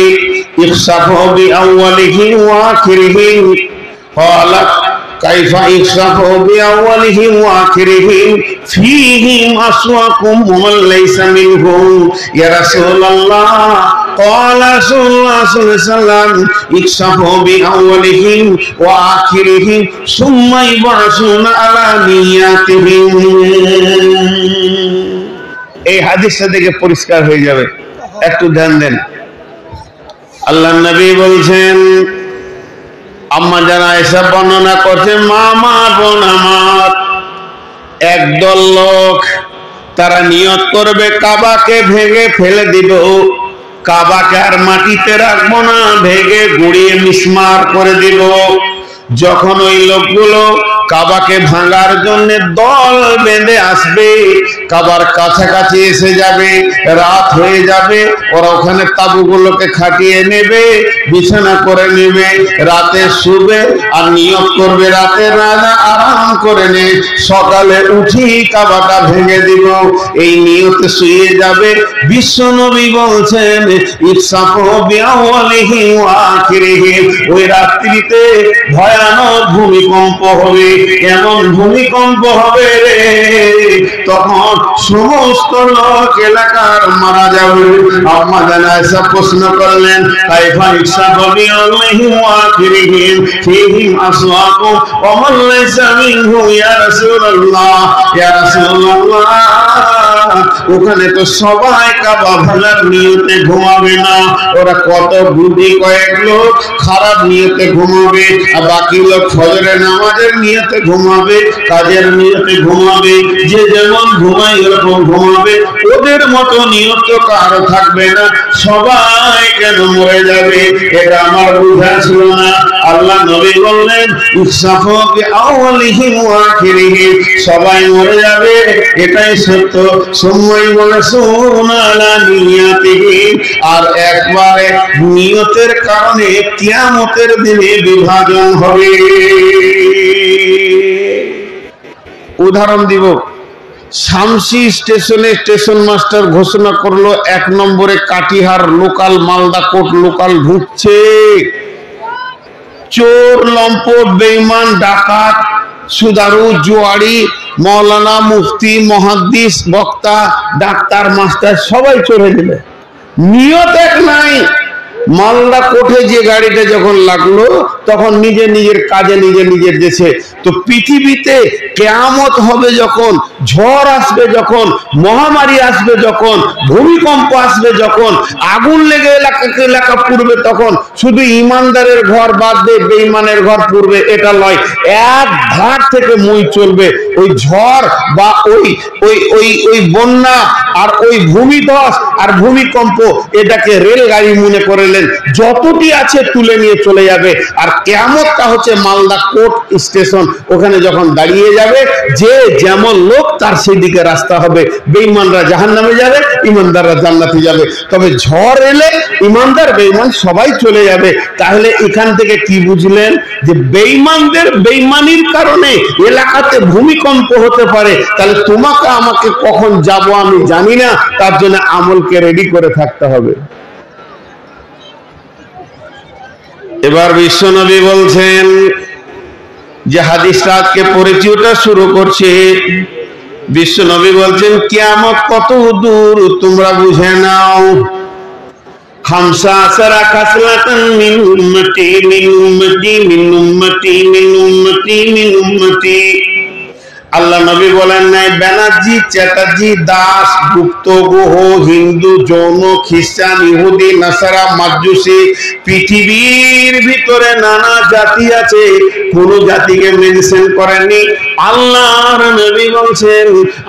A: ইখসাফু বিআউয়ালিহি ওয়া আখিরিহি ক্বালা কাইফা ইখসাফু বিআউয়ালিহি ওয়া আখিরিহি ফীহিম আসওয়াকুম ওয়া লাইসা মিনহুম ইয়া রাসূলুল্লাহ ক্বালা সাল্লাল্লাহু আলাইহি ওয়াসাল্লাম ইখসাফু বিআউয়ালিহি ওয়া আখিরিহি সুম্মা ইবআসুনা আলা নিয়াতিহিম। এই হাদিসটা দেখে পরিষ্কার হয়ে যাবে, একটু ধ্যান দেন। আল্লাহর নবী বলছেন, আম্মা জান আয়েশা বর্ণনা করছেন, মা আমার বোন আমার, একদল লোক তারা নিয়ত করবে কাবাকে ভেঙে ফেলে দিব, কাবাকে আর মাটিতে রাখবো না, ভেঙে গুড়িয়ে মিসমার করে দিব। যখন ওই লোকগুলো কাবাকে ভাঙার জন্য দল বেঁধে আসবে, কাবার কাছাকাছি এসে যাবে, রাত হয়ে যাবে, ওরা ওখানে তাবুগুলোকে খাটিয়ে নেবে, বিছানা করে নেবে, রাতে শুবে আর নিয়ত করবে রাতে রাজা আরাম করে নে, সকালে উঠি কাবাটা ভেঙে দিব, এই নিয়তে শুয়ে যাবে। বিশ্ব নবী বলছেন, ইখসাফু বিআউয়ালিহি ওয়া আখিরিহি, ওই রাত্রিতে ভয়ানক ভূমিকম্প হবে, এমন ভূমিকম্প হবে রে, তখন সমস্ত লোক এলাকার মারা যাবে। আম্মা জান আয়েশা প্রশ্ন করলেন, কাইফা ইখসাফু বিআউয়ালিহি ওয়া আখিরিহি ফীহিম আসওয়াকুম ওয়া মান লাইসা মিনহু ইয়া রাসূলুল্লাহ, ইয়া রাসূলুল্লাহ, ওখানে তো সবাই কাবা ভাঙার নিয়তে ঘুমাবে না, ওরা কত বুদ্ধি কয়েক লোক খারাপ নিয়তে ঘুমাবে, আর বাকি লোক ফজরের নামাজের নিয়তে ঘুমাবে, কাজের নিয়তে ঘুমাবে, যে যেমন ঘুমায় এরকম ঘুমাবে, ওদের মতো নিয়ত কারো থাকবে না, সবাই কেন মরে যাবে, এটা আমার বুঝা ছিল না। আল্লাহ নবী বললেন, ইখসাফু বিআউয়ালিহি ওয়া আখিরিহি, সবাই মরে যাবে, এটাই সত্য। সময় বলে সুনা আলা নিয়াতিহি, আর একবারে নিয়তের কারণে কিয়ামতের দিনে বিভাজন হবে। উদাহরণ দিব, শামসি স্টেশনে স্টেশন মাস্টার ঘোষণা করলো 1 নম্বরে Katihar local Malda court local ঢুকছে, চোর লম্পট বেঈমান ডাকাত সুদারু জুয়ারি মৌলানা মুফতি মুহাদ্দিস বক্তা ডাক্তার মাস্টার সবাই চলে দিলে, নিয়ত এক নাই। মালদা কোর্টে যে গাড়িটা যখন লাগলো তখন নিজের নিজের কাজে নিজের দেশে। তো পৃথিবীতে কিয়ামত হবে যখন, ঝড় আসবে যখন, মহামারী আসবে যখন, ভূমিকম্প আসবে যখন, আগুন লেগে এলাকা পুড়বে, তখন শুধু ইমানদারের ঘর বাদ দিয়ে বেঈমানের ঘর পুড়বে এটা নয়, এক ধার থেকে মই চলবে। ওই ঝড় বা ওই বন্যা আর ওই ভূমিধস আর ভূমিকম্প, এটাকে রেলগাড়ি মনে করে গেলেন, যতটি আছে তুলে নিয়ে চলে যাবে। আর কিয়ামতটা হচ্ছে মালদা কোর্ট স্টেশন, ওখানে যখন দাঁড়িয়ে যাবে যে যেমন লোক তার সেদিকে রাস্তা হবে। বেঈমানরা জাহান্নামে যাবে, ইমানদাররা জান্নাতে যাবে। তবে ঝড় এলে ইমানদার বেঈমান সবাই চলে যাবে। তাহলে এখান থেকে কি বুঝলেন যে বেঈমানদের বেঈমানির কারণে এলাকাতে ভূমিকম্প হতে পারে। তাহলে তোমাকে আমাকে কখন যাব আমি জানি না, তার জন্য আমলকে রেডি করে থাকতে হবে। এবার বিশ্বনবী বলছেন যে হাদিসটা আজকে পরিচয়টা শুরু করছে। বিশ্বনবী বলছেন কিয়ামত কত দূর তোমরা বুঝে নাও। খামসা আসারা খাসলাতান মিন উম্মতি মিন উম্মতি মিন উম্মতি মিন উম্মতি মিন উম্মতি। আল্লাহ নবী বলেন নাই ব্যানার্জি, চ্যাটার্জি, দাস, গুপ্ত, গুহ, হিন্দু, জৈন, খ্রিস্টান, ইহুদি, নাসারা, মাজুসি, পৃথিবীর ভিতরে নানা জাতি আছে, কোন জাতিকে মেনশন করেননি। আল্লাহর নবী বলছেন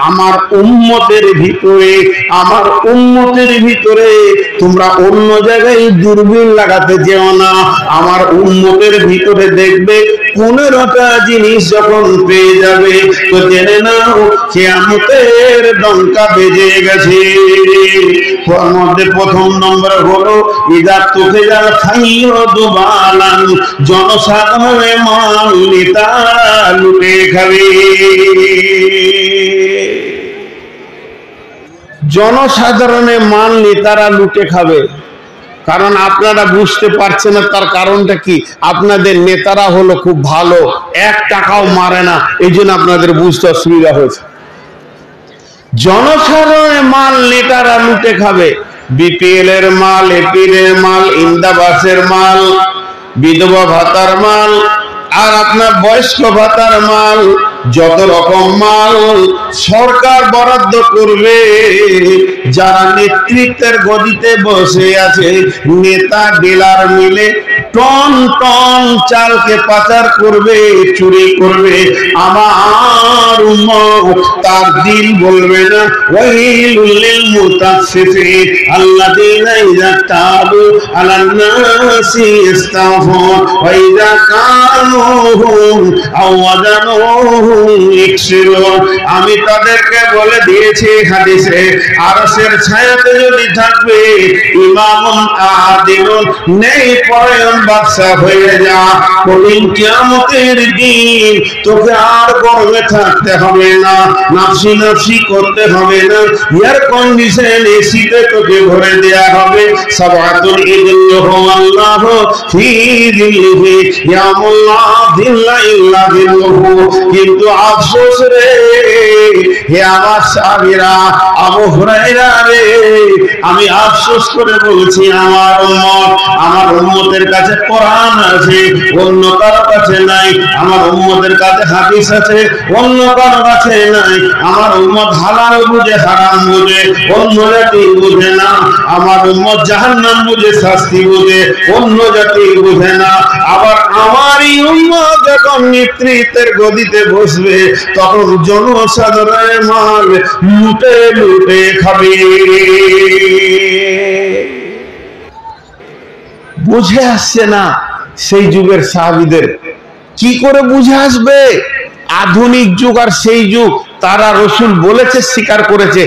A: আমার উম্মতের ভিতরে, আমার উম্মতের ভিতরে তোমরা অন্য জায়গায় দূরবীন লাগাতে যেও না। আমার উম্মতের ভিতরে দেখবে 15টা জিনিস যখন পেয়ে যাবে তো জেনে নাও কিয়ামতের ডঙ্কা বেজে গেছে। তার মধ্যে প্রথম নম্বর হলো ইদা তুফিজাল খাইরু বালান, জনসাধারণের মাল নেতা লুটে খাবে। জনসাধারণের মাল নেতারা লুটে খাবে। কারণ আপনারা বুঝতে পারছেন না, তার কারণটা কি? আপনাদের নেতারা হলো খুব ভালো, 1 টাকাও মারে না, এই জন্য আপনাদের বুঝতে অসুবিধা হয়েছে। জনসাধারণের মাল নেতারা লুটে খাবে। বিপিএল এর মাল, এপিএল এর মাল, ইন্দাবাসের মাল, বিধবা ভাতার মাল, আর আপনার বয়স্ক ভাতার মাল, যত রকম মাল সরকার বরাদ্দ করবে। যারা নেতৃত্বের গদিতে বসে আছে, নেতা ডিলার মিলে টন টন চালকে পাচার করবে, চুরি করবে। আমার উম্মত তার দিল বলবে না ওয়াইলুল লিল মুতাফফিফিন আল্লাযীনা ইযা তাবু আলান নাসি ইস্তাগফার ওয়া ইযা কানুহুম আও ওয়াজানুহুম ইকসিরুন। আমি তাদেরকে বলে দিয়েছি হাদিসে, আরশের ছায়াতে যদি থাকবে ইমামুন আদিলুন, নেই পরায়ণ বাদশা হয়ে যা। কোন কিয়ামতের দিন তোকে আর গরমে থাকতে হবে না, নাফসি নাফসি করতে হবে না, এয়ার কন্ডিশন এসিতে তোকে ভরে দেয়া হবে। সাবাতুল ইল্লাহু আল্লাহু ফি যিল্লিহি ইয়ামুল্লাহ যিল্লা ইল্লা যিল্লুহু। কিন্তু আফসোস রে হে আমার সাহাবীরা, আবু হুরায়রা রে, আমি আফসোস করে বলছি আমার উম্মতের কাছে কোরআন আছে, অন্য কারো কাছে নাই। আমার উম্মতের কাছে হাদিস আছে, অন্য কারো কাছে নাই। আমার উম্মত হালাল বুঝে, হারাম বুঝে, অন্য জাতি বুঝে না। আমার উম্মত জাহান্নাম বুঝে, শাস্তি বুঝে, অন্য জাতি বুঝে না। আবার আমারই উম্মত যখন নেতৃত্বের গদিতে বসবে, তখন জনসাধারণের মাল লুটে লুটে খাবে। বুঝে আসছে না সেই যুগের সাহাবীদের। কি করে বুঝে আসবে? আধুনিক যুগ আর সেই যুগ, তারা রসুল বলেছে, স্বীকার করেছে।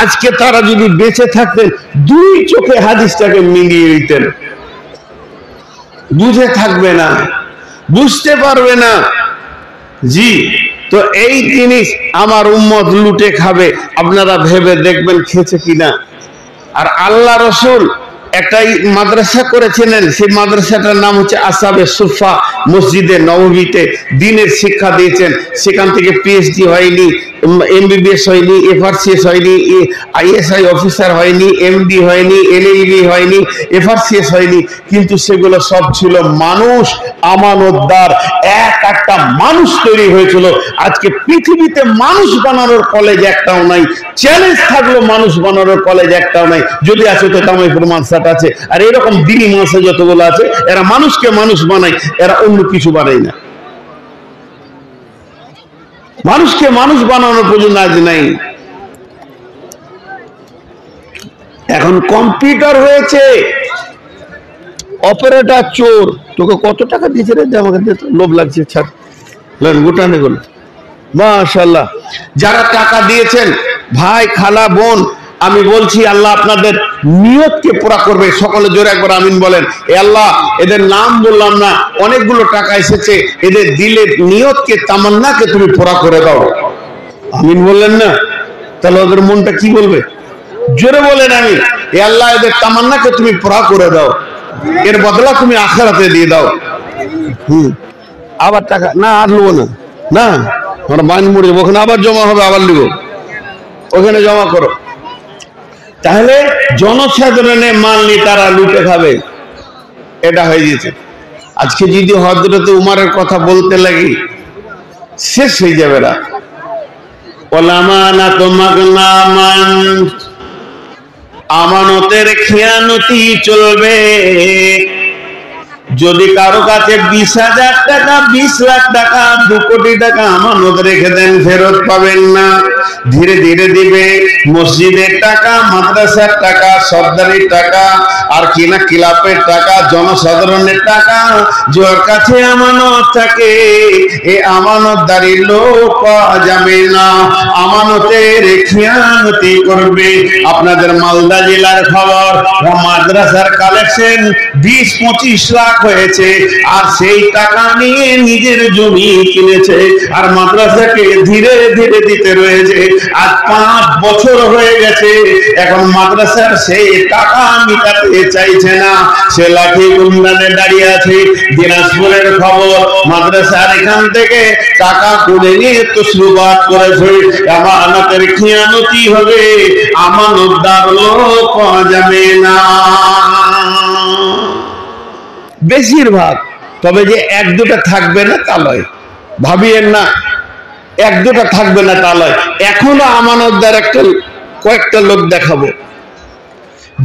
A: আজকে তারা যদি বেঁচে থাকতেন 2 চোখে হাদিসটাকে মিলিয়ে দিতেন। বুঝে থাকবে না, বুঝতে পারবে না। জি, তো এই জিনিস আমার উম্মত লুটে খাবে। আপনারা ভেবে দেখবেন খেয়েছে কিনা। আর আল্লাহ রসুল একটাই মাদ্রাসা করেছিলেন, সেই মাদ্রাসাটার নাম হচ্ছে আসহাবে সুফা। মসজিদে নববীতে দ্বীনের শিক্ষা দিয়েছেন। সেখান থেকে পিএইচডি হয়নি, এমবিবিএস হয়নি, এফআরসিএস হয়নি, আইএসআই অফিসার হয়নি, এমডি হয়নি, এলএলবি হয়নি, এফআরসিএস হয়নি, কিন্তু সেগুলো সব ছিল মানুষ, আমানতদার। একটা মানুষ তৈরি হয়েছিল। আজকে পৃথিবীতে মানুষ বানানোর কলেজ একটাও নাই। চ্যালেঞ্জ থাকলো মানুষ বানানোর কলেজ একটাও নাই। যদি আছে তো তামাইপুর মাদ্রাসাটা আছে। আর এরকম দিনী মাদ্রাসা যতগুলো আছে, এরা মানুষকে মানুষ বানায়, এরা অন্য কিছু বানায় না। মানুষকে মানুষ বানানোর পর্যন্ত আজ নাই। এখন কম্পিউটার হয়েছে, অপারেটর চোর, তোকে কত টাকা দিয়েছে রে? আমাকে লোভ লাগছে, ছাড়, গোটানে গেল। মাশাআল্লাহ, যারা টাকা দিয়েছেন ভাই, খালা, বোন, আমি বলছি আল্লাহ আপনাদের নিয়তকে পুরা করবে। সকলে জোরে একবার আমিন বলেন। এ আল্লাহ, এদের নাম বললাম না, অনেকগুলো টাকা এসেছে, এদের দিলের নিয়তকে, তামান্নাকে তুমি পুরা করে দাও। আমিন বললেন না? তাহলে ওদের মনটা কি বলবে? জোরে বলেন আমিন। এ আল্লাহ, এদের তামান্নাকে তুমি পুরা করে দাও, এর বদলা তুমি আখিরাতে দিয়ে দাও। আবার টাকা না, আর নেবো না, না আমরা বাইন মুড়ে যাবো, ওখানে আবার জমা হবে, আবার নিব, ওখানে জমা করো। তাহলে জনসাধারণের মাল নিয়ে তারা লুটে খাবে, এটা হয়ে গেছে। আজকে যদি হযরত উমরের কথা বলতে লাগি শেষ হয়ে যাবে না। আমানতের খেয়ানতি চলবে। যদি কারো কাছে 20,000 টাকা, 20 লাখ টাকা, 2 কোটি টাকা আমানত রেখে দেন, ফেরত পাবেন না। ধীরে ধীরে দিবে। মসজিদের টাকা, মাদ্রাসার টাকা, সরকারি টাকা, আর কিনা ক্লাবের টাকা, জনসাধারণের টাকা, যার কাছে আমানত থাকে এই আমানতদারি লোক পাওয়া যাবে না। আমানতের খেয়ানতি করবে। আপনাদের মালদা জেলার খবর, মাদ্রাসার কালেকশন 20-25 লাখ হয়েছে, আর সেই টাকা নিয়ে নিজের জমি কিনেছে, আর মাদ্রাসাকে ধীরে ধীরে দিতে রয়েছে। আজ 5 বছর হয়ে গেছে, এখন মাদ্রাসার সেই টাকা মিটাতে চাইছে না, সে লাঠি গুন্ডানে দাঁড়িয়ে আছে। দিনাজপুরের খবর, মাদ্রাসার এখান থেকে টাকা তুলে নিয়ে তো শুরুবাত করেছে। আমানতের খেয়ানতি হবে, আমানতদার লোক পাওয়া যাবে না বেশিরভাগ। তবে যে 1-2টা থাকবে না তা নয়, ভাবিয়েন না 1-2টা থাকবে না তা নয়। এখনো আমানতদার কয়েকটা লোক দেখাবো,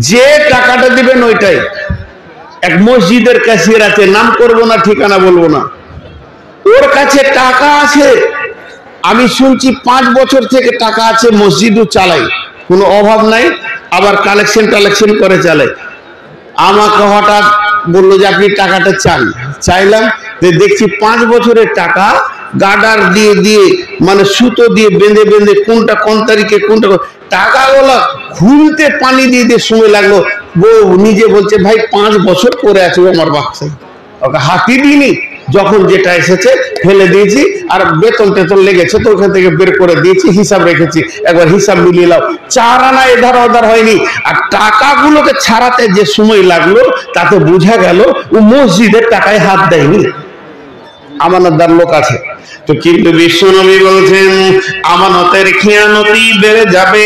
A: যে টাকাটা দিবেন ওইটাই। এক মসজিদের ক্যাশিয়ার আছে, নাম করবো না, ঠিকানা বলবো না, ওর কাছে টাকা আছে, আমি শুনছি 5 বছর থেকে টাকা আছে, মসজিদও চালাই, কোনো অভাব নাই, আবার কালেকশন করে চালাই। আমাকে হঠাৎ বললো যে আপনি টাকাটা চান। চাইলাম, দেখছি 5 বছরের টাকা গার্ডার দিয়ে দিয়ে, মানে সুতো দিয়ে বেঁধে বেঁধে, কোনটা কোন তারিখে কোনটা, টাকাগুলো খুলতে পানি দিয়ে দিয়ে সময় লাগলো। বউ নিজে বলছে ভাই 5 বছর পরে আছে আমার বাক্সে, ওকে হাতি দিইনি, যখন যেটা এসেছে ফেলে দিয়েছি, আর বেতন টেতন লেগেছে তো ওখান থেকে বের করে দিয়েছি, হিসাব রেখেছি, একবার হিসাব মিলিয়ে নাও। 4 আনা এধার ওধার হয়নি। আর টাকাগুলোকে ছাড়াতে যে সময় লাগলো, তাতে বোঝা গেল ও মসজিদের টাকায় হাত দেয়নি, আমানতদার লোক আছে। তো কিন্তু বিশ্বনবী বলছেন আমানতের খেয়ানতি বেড়ে যাবে,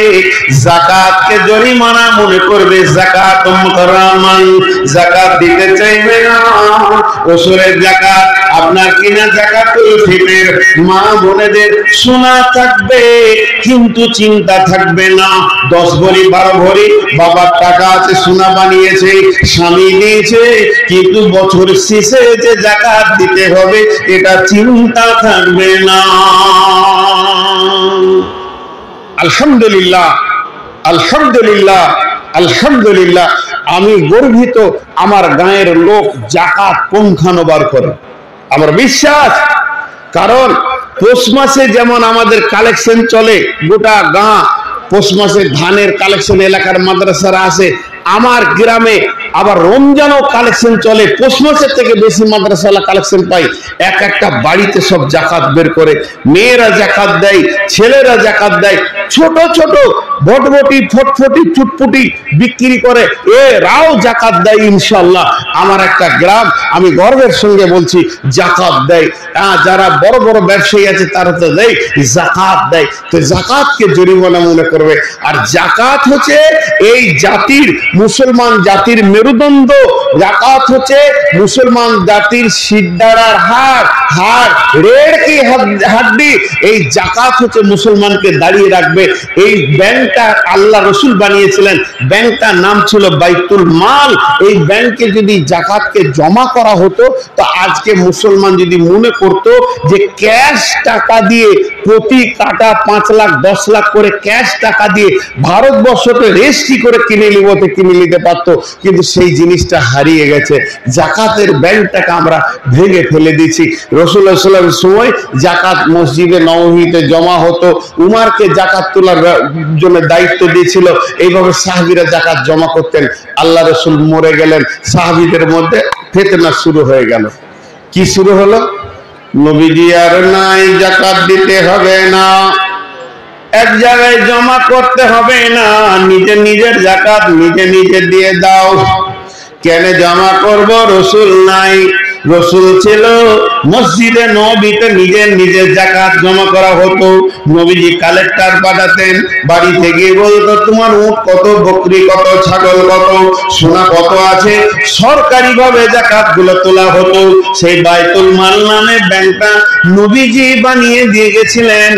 A: যাকাতকে জরিমানা মনে করবে, যাকাত মুকরামান, যাকাত দিতে চাইবে না। ওসরের যাকাত, আপনার কিনা যাকাতুল ফিতর, মা বোনেদের সোনা থাকবে কিন্তু চিন্তা থাকবে না। 10 ভরি 12 ভরি বাবার টাকা আছে, সোনা বানিয়েছে, স্বামী দিয়েছে, কিন্তু বছর শেষে যে যাকাত দিতে হবে এটা চিন্তা থাকবে না। আলহামদুলিল্লাহ, আলহামদুলিল্লাহ, আলহামদুলিল্লাহ। আমি গর্বিত, আমার গায়ের লোক যাকাত পঙ্খানুবার করে, আমার বিশ্বাস। কারণ পৌষ মাসে যেমন আমাদের কালেকশন চলে, গোটা গাঁ পৌষ মাসে ধানের কালেকশন, এলাকার মাদ্রাসারা আসে, আমার গ্রামে আবার রমজানও কালেকশন চলে, পৌষ মাসের থেকে বেশি মাদ্রাসাওয়ালা কালেকশন পাই। একটা বাড়িতে সব যাকাত বের করে, মেয়েরা যাকাত দেয়, ছেলেরা যাকাত দেয়, ছোট ছোট বটবটি, ফটফটি, চুটপুটি বিক্রি করে, এরাও যাকাত দেয় ইনশাআল্লাহ। আমার একটা গ্রাম, আমি গর্বের সঙ্গে বলছি, যাকাত দেয়। যারা বড় বড় ব্যবসায়ী আছে তারা তো দেয়, যাকাত দেয়। তো যাকাতকে জরিমানা মনে করবে। আর যাকাত হচ্ছে এই জাতির, মুসলমান জাতির মেরুদণ্ড। যাকাত হচ্ছে মুসলমান জাতির সিদ্ধারার হাড়, রেড় কি হাড্ডি। এই যাকাত হচ্ছে মুসলমানকে দাঁড়িয়ে রাখবে। থাকবে। এই ব্যাংকটা আল্লাহ রসুল বানিয়েছিলেন, ব্যাংকটার নাম ছিল বাইতুল মাল। এই ব্যাংকে যদি জাকাতকে জমা করা হতো, তো আজকে মুসলমান যদি মনে করত যে ক্যাশ টাকা দিয়ে প্রতি কাটা 5 লাখ 10 লাখ করে ক্যাশ টাকা দিয়ে ভারতবর্ষকে রেজিস্ট্রি করে কিনে নিতে পারতো, কিন্তু সেই জিনিসটা হারিয়ে গেছে। জাকাতের ব্যাংকটাকে আমরা ভেঙে ফেলে দিয়েছি। রাসূলুল্লাহ সাল্লাল্লাহু আলাইহি ওয়াসাল্লামের সময় জাকাত মসজিদে নববীতে জমা হতো, উমারকে জাকাত তোলার জন্য দায়িত্ব দিয়েছিল, এইভাবে সাহাবীরা জাকাত জমা করতেন। আল্লাহ রাসূল মরে গেলেন, সাহাবীদের মধ্যে ফিতনা শুরু হয়ে গেল। কি শুরু হলো? নবীজি আর নাই, জাকাত দিতে হবে না, এক জায়গায় জমা করতে হবে না, নিজের জাকাত নিজে দিয়ে দাও। কেন জমা করব? রসুল নাই। রসুল ছিল মসজিদে নববীতে নিজের জাকাত জমা করা হতো। নবীজি কালেক্টর পাঠাতেন, বাড়িতে গিয়ে বলতো তোমার উট কত, বকরি কত, ছাগল কত, সোনা কত আছে, সরকারি ভাবে জাকাত গুলো তোলা হতো। সেই বাইতুল মাল নামে ব্যাংকটা নবীজি বানিয়ে দিয়ে গেছিলেন।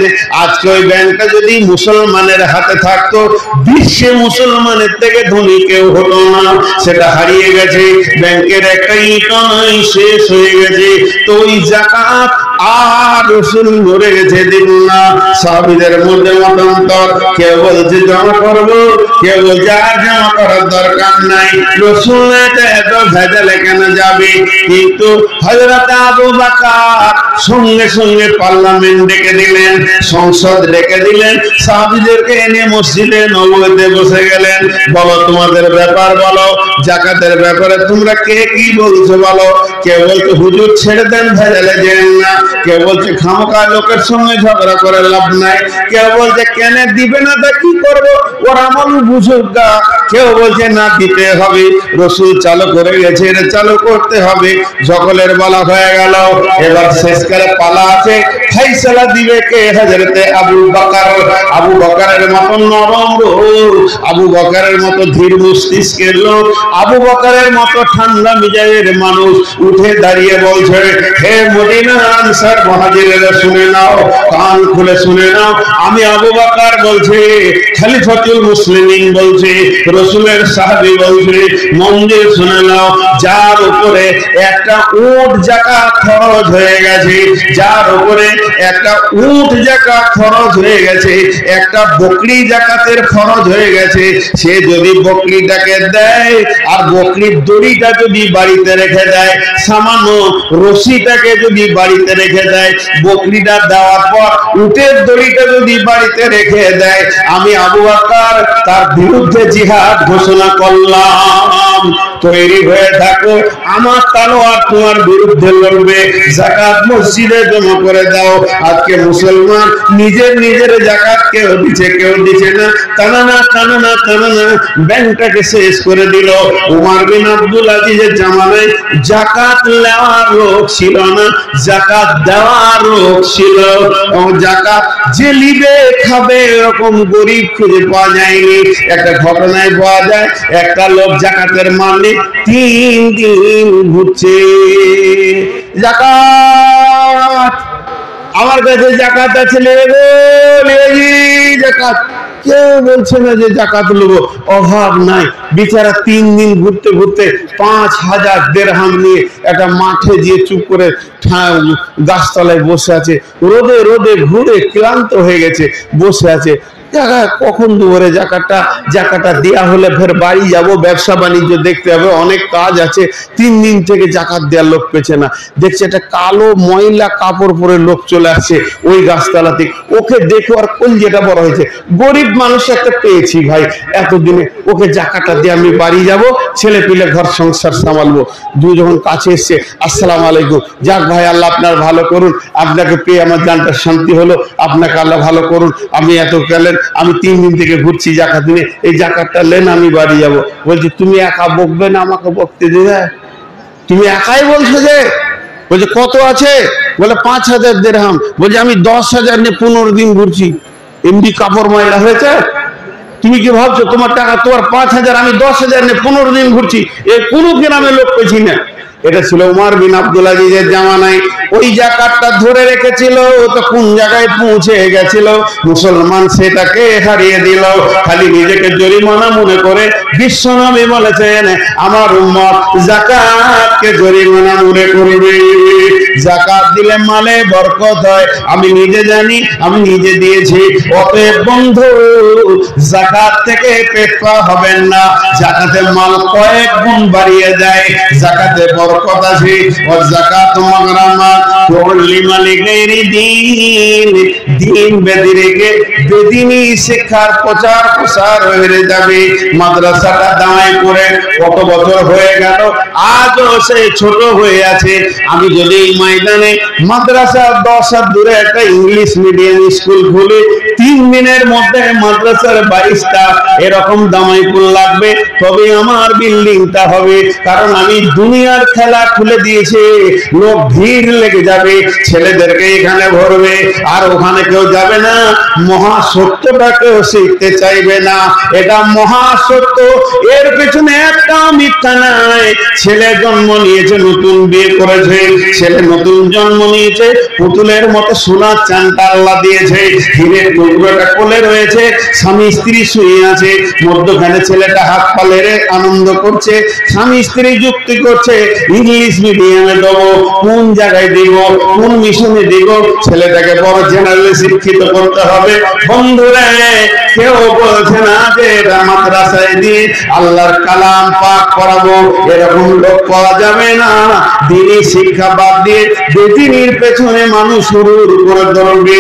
A: আজকে ওই ব্যাংকটা যদি মুসলমানের হাতে থাকতো, বিশ্বে মুসলমানের থেকে ধনী কেউ হতো না। সেটা হারিয়ে গেছে, ব্যাংকের একটা ইকোনমি শেষ হয়ে গেছে। তো ওই জাকাত আর রসুল মরে গেছে, দিন না। সাহাবীদের মধ্যে মতান্তর, কেউ বলছে জমা করবো, কেউ বলছে আর জমা করার দরকার নাই, রসুল এটা এত ভেজালে কেন যাবে। কিন্তু হযরত আবু বকর সঙ্গে পার্লামেন্ট ডেকে দিলেন, সংসদ ডেকে দিলেন, সাহাবীদেরকে এনে মসজিদে নববীতে বসে গেলেন। বলো তোমাদের ব্যাপার, বলো জাকাতের ব্যাপারে তোমরা কে কি বলছো বলো। কেউ বলছে হুজুর ছেড়ে দেন, ভেজালে যেন না। কেউ বলছে খামখা লোকের সঙ্গে ঝগড়া করে লাভ নাই। কেউ বলছে কেন দিবে না, তা কি করবো, ওর আমল বুঝুক গা। কেউ বলছে না দিতে হবে, রসুল চালু করে গেছে, এটা চালু করতে হবে। সকলের বলা হয়ে গেল, এবার শেষকালে পালা আছে, ফাইসালা দিবে কে? হযরতে আবু বকর। আবু বকরের মতো নরম রূহ, আবু বকরের মতো ধীর মস্তিষ্কের লোক, আবু বকরের মতো ঠান্ডা মিজাজের মানুষ উঠে দাঁড়িয়ে বলছে, হে মদিনার আনসার মুহাজিরেরা শুনে নাও, কান খুলে শুনে নাও। আমি আবু বকর বলছি, খলিফাতুল মুসলিমিন বলছি, রাসূলের সাহাবী বলছি, মন দিয়ে শুনে নাও। যার উপরে একটা উট যাকাত খরচ হয়ে গেছে, যার উপরে একটা উট যাকাত খরচ হয়ে গেছে, একটা বকরি যাকাতের খরচ হয়ে গেছে, সে যদি বকরিটাকে দেয় আর বকরির দড়িটা যদি বাড়িতে রেখে দেয়, সামান্য রশিটাকে যদি বাড়িতে রেখে দেয়, বকরিটা দেওয়ার পর উটের দড়িটা যদি বাড়িতে রেখে দেয়, আমি আবু বকর তার বিরুদ্ধে জিহাদ ঘোষণা করলাম। তৈরি হয়ে থাকো, আমার তলোয়ার তোমার বিরুদ্ধে লড়বে। জাকাত মসজিদে জমা করে দাও। আজকে মুসলমান নিজের জাকাত কেউ দিচ্ছে না, টানা ব্যাংকটাকে শেষ করে দিল। উমর বিন আব্দুল আজিজের জামানায় জাকাত নেওয়ার লোক ছিল না, জাকাত দেওয়ার লোক ছিল। জাকাত যে লিবে খাবে এরকম গরিব খুঁজে পাওয়া যায়নি। একটা ঘটনায় পাওয়া যায়, একটা লোক জাকাতের মালিক 3 দিন ঘুরছে, জাকাত আমার কাছে জাকাত আছে, জাকাত। কেউ বলছে না যে জাকাত নেবো, অভাব নাই। বিচারা 3 দিন ঘুরতে 5000 দিরহাম নিয়ে একটা মাঠে গিয়ে চুপ করে গাছতলায় বসে আছে, রোদে ঘুরে ক্লান্ত হয়ে গেছে, বসে আছে। কখন দুপুরে জাকাতটা দেয়া হলে ফের বাড়ি যাব, ব্যবসা বাণিজ্য দেখতে হবে, অনেক কাজ আছে। 3 দিন থেকে জাকাত দেওয়ার লোক পেছে না। দেখছে একটা কালো ময়লা কাপড় পরে লোক চলে আসছে ওই গাছতলাতে। ওকে দেখে আর কলজেটা বড় হয়েছে, গরিব মানুষ একটা পেয়েছি ভাই, এতদিনে ওকে জাকাতটা দিয়ে আমি বাড়ি যাব, ছেলে পিলে ঘর সংসার সামালবো। যখন কাছে এসছে, আসসালামু আলাইকুম। যাক ভাই, আল্লাহ আপনার ভালো করুন, আপনাকে পেয়ে আমার জানটা শান্তি হলো, আপনাকে আল্লাহ ভালো করুন। আমি এত কালের, আমি 3 দিন থেকে ঘুরছি জাকাত নিয়ে, এই জাকাতটা লেন, আমি বাড়ি যাব। বলছি তুমি একা বকবে না, আমাকে বকতে দেবে? তুমি একাই বলছো যে? বলছে কত আছে? বলে 5000 দিরহাম। বলছে আমি 10,000 নিয়ে 15 দিন ঘুরছি, এমনি কাপড় ময়লা হয়েছে। তুমি কি ভাবছো তোমার টাকা, তোমার 5,000, আমি 10,000 নিয়ে 15 দিন ঘুরছি, এ কোনো গ্রামে লোক পেয়েছি না। এটা ছিল উমর বিন আব্দুল আজিজের জামানায়। ওই জাকাতটা ধরে রেখেছিল, তো কোন জায়গায় পৌঁছে গেছিল, মুসলমান সেটাকে হারিয়ে দিল। খালি নিজেকে জরিমানা মনে করে বিশ্বনবী বলেছেন, আমার উম্মত যাকাতকে জরিমানা মনে করবে। যাকাত দিলে মালে বরকত হয়, আমি নিজে জানি, আমি নিজে দিয়েছি। অতএব বন্ধু, যাকাত থেকে পেট পাওয়া হবেন না। যাকাতে মাল কয়েক গুণ বাড়িয়ে দেয়, যাকাতে বরকত আছে। ও যাকাত মাগরামা কুল্লি মালিকেরি দিন, দিন বেদিকে বেদিনী শিক্ষার প্রচার প্রসার হয়ে যাবে। মাদ্রাসাটা দাঁড়ায় করে কত বছর হয়ে গেল, আজও সেই ছোট হয়ে আছে। আমি যদি এই ময়দানে মাদ্রাসা 10 হাত দূরে একটা ইংলিশ মিডিয়াম স্কুল খুলি, 3 দিনের মধ্যে মাদ্রাসার 22টা এরকম দামাইপুর লাগবে, তবে আমার বিল্ডিংটা হবে। কারণ আমি দুনিয়ার খেলা খুলে দিয়েছি, লোক ভিড় লেগে যাবে, ছেলেদেরকে এখানে ভরবে, আর ওখানে কেউ যাবে না। মহা সত্যটা কেউ শিখতে চাইবে না, এটা মহা সত্য। এর পেছনে একটা মিথ্যা নাই। ছেলে জন্ম নিয়েছে, নতুন বিয়ে করেছে, ছেলে নতুন জন্ম নিয়েছে, পুতুলের মতো সোনার চানটা আল্লাহ দিয়েছে, হীরের টুকরোটা কোলে রয়েছে, স্বামী স্ত্রী শুয়ে আছে, মধ্যখানে ছেলেটা হাত পা লেড়ে আনন্দ করছে, স্বামী স্ত্রী যুক্তি করছে, ইংলিশ মিডিয়ামে দেবো, কোন জায়গায় দিব, কোন মিশনে দিব, ছেলেটাকে বড় জেনারেলে শিক্ষিত করতে হবে। বন্ধুরা, কেউ বলছে না যে এটা মাদ্রাসায় দিয়ে আল্লাহর কালাম পাক করাবো, এরকম লোক পাওয়া যাবে না। দিনই শিক্ষা বাদ দিয়ে বেদিনীর পেছনে মানুষ শুরু করে ধরবে।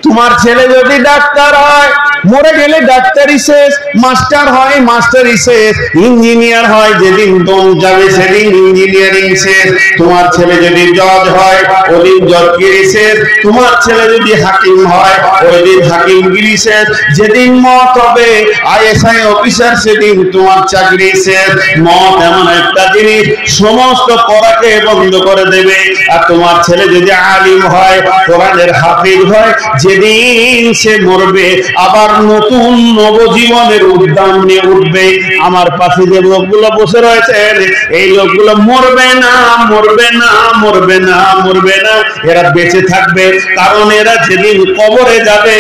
A: তোমার ছেলে যদি ডাক্তার হয়, মরে গেলে ডাক্তারি শেষ, মাস্টার হয় মাস্টারি শেষ, ইঞ্জিনিয়ার হয় যেদিন দম যাবে সেদিন ইঞ্জিনিয়ারিং শেষ। তোমার ছেলে যদি জজ হয়, ওদিন জজগিরি শেষ। তোমার ছেলে যদি হাকিম হয়, ওই দিন হাকিমগিরি শেষ। যেদিন মত হবে আইএসআই অফিসার, সেদিন তোমার চাকরি শেষ। মত এমন একটা জিনিস, সমস্ত পড়াকে বন্ধ করে দেবে। আর তোমার ছেলে যদি আলিম হয়, কোরআনের হাফিজ হয়, যেদিন সে মরবে আবার নতুন নবজীবনের উদ্যান নিয়ে উঠবে। আমার পাশে যে লোকগুলো বসে রয়েছেন, এই লোকগুলো মরবে না, মরবে না, মরবে না, মরবে না, এরা বেঁচে থাকবে। কারণ এরা যেদিন কবরে যাবে,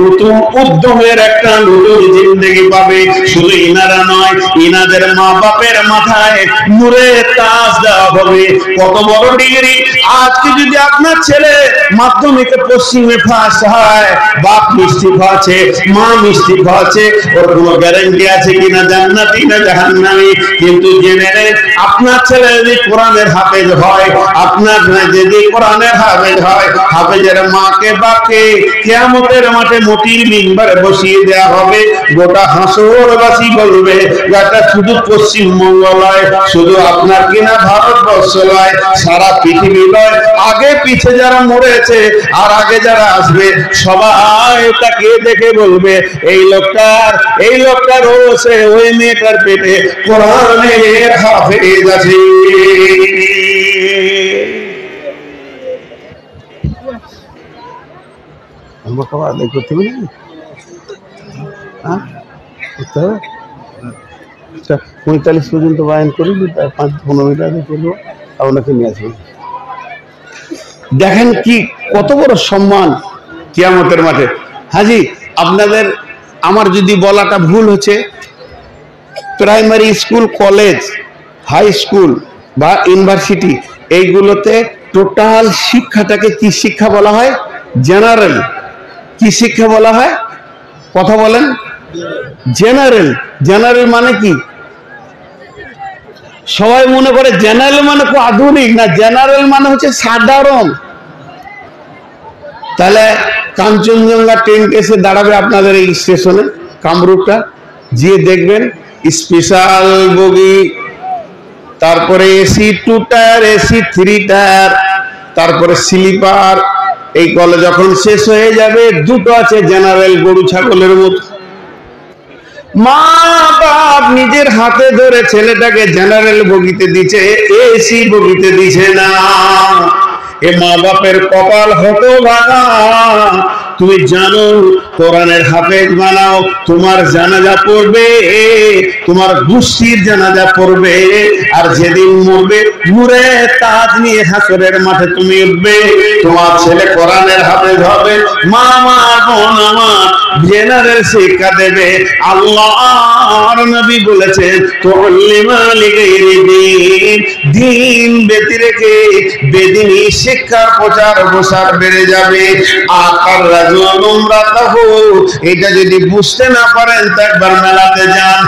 A: নতুন উদ্যমের একটা নতুন জিন্দেগি পাবে। শুধু ইনারা নয়, ইনাদের মা বাপের মাথায় নূরের তাজ দেওয়া হবে। কত বড় ডিগ্রি! আজকে যদি আপনার ছেলে মাধ্যমিকে পশ্চিমে ফার্স্ট হয়, বাপ মিষ্টি খাওয়াচ্ছে, মা মিষ্টি খাওয়াচ্ছে, ওর কোনো গ্যারান্টি আছে কিনা জান্নাতি না জাহান্নামী? কিন্তু জেনে নেন, আপনার ছেলে যদি কোরআনের হাফেজ হয়, আপনার যদি কোরআনের হাফেজ হয়, হাফেজের মাকে বাপকে কিয়ামতের মাঠে মোটির মিম্বারে বসিয়ে দেওয়া হবে। গোটা হাসরবাসী বলবে, এটা শুধু পশ্চিমবঙ্গ নয়, শুধু আপনার কিনা ভারতবর্ষ নয়, সারা পৃথিবী নয়। আগে পিছে যারা মরেছে আর আগে যারা আসবে, সবাই তাকে দেখে বলবে, এই লোকটার রয়েছে ওই মেয়েটার পেটে কোরআনের হাফেজ আছে। আমাকে আদায় করতে হবে না, 45 পর্যন্ত বায়ান করি, 5-15 মিনিট আগে করবো, আপনাকে নিয়ে আসবো। দেখেন কি কত বড় সম্মান কিয়ামতের মাঠে। হাজি, আপনাদের আমার যদি বলাটা ভুল হচ্ছে, primary school, college, high school বা ইউনিভার্সিটি, এইগুলোতে টোটাল শিক্ষাটাকে কি শিক্ষা বলা হয়? জেনারেল। কি শিক্ষা বলা হয়? কথা বলেন। জেনারেল। জেনারেল মানে কি? সবাই মনে করে জেনারেল মানে খুব আধুনিক, না, জেনারেল মানে হচ্ছে সাধারণ। তাহলে কাঞ্চনজঙ্ঘা ট্রেন এসে দাঁড়াবে আপনাদের এই স্টেশনে, কামরূপটা, গিয়ে দেখবেন স্পেশাল বগি, তারপরে এসি 2 টায়ার, এসি 3 টায়ার, তারপরে স্লিপার। এই কলে যখন শেষ হয়ে যাবে, দুটো আছে জেনারেল, গরু ছাগলের মতো। মা বাপ নিজের হাতে ধরে ছেলেটাকে জেনারেল বগিতে দিচ্ছে, এসি বগিতে দিছে না। এ মা বাপের কপাল হতভাগা। তুমি জানো কোরআনের হাফেজ বানাও, তোমার জানাজা পড়বে, তোমার গোষ্ঠীর জানাজা পড়বে, আর যেদিন মরবে মুরে তাজ নিয়ে হাসরের মাঠে তুমি উঠবে। তোমার ছেলে কোরআনের হাফেজ হবে, মা আমার বোন আমার জেনারেল শিক্ষা দেবে। আল্লাহর নবী বলেছেন দিন বেঁধে রেখে বেদিনী শিক্ষার প্রচার প্রসার বেড়ে যাবে। এটা যদি বুঝতে না পারেন তো একবার মেলাতে যান।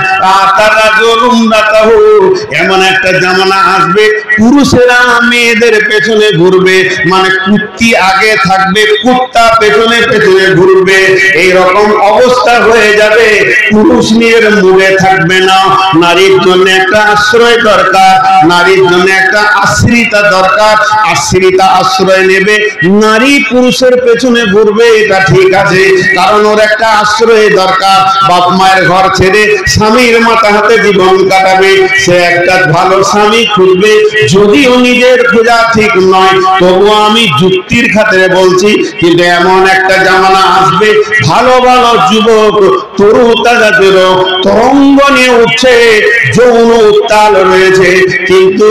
A: এমন একটা জামানা আসবে পুরুষেরা মেয়েদের পেছনে ঘুরবে, মানে কুত্তি আগে থাকবে, কুত্তা পেছনে পেছনে ঘুরবে, এইরকম অবস্থা হয়ে যাবে। পুরুষ নিজের মুখে থাকবে না। নারীর জন্য একটা আশ্রয় দরকার, নারীর জন্য একটা আশ্রিতা দরকার, আশ্রিতা আশ্রয় নেবে। নারী পুরুষের পেছনে ঘুরবে এটা ঠিক আছে, কারণ ওর একটা আশ্রয় দরকার। বাপ মায়ের ঘর ছেড়ে স্বামীর মাথা হাতে জীবন কাটাবে, সে একটা ভালো স্বামী খুঁজবে। যদিও নিজের খোঁজা ঠিক নয়, তবুও আমি যুক্তির খাতিরে বলছি। কিন্তু এমন একটা জামানা আসবে ভালো ভালো যুবক তরু তাজাদের তরঙ্গ নিয়ে উঠছে, যৌন উত্তাল রয়েছে, কিন্তু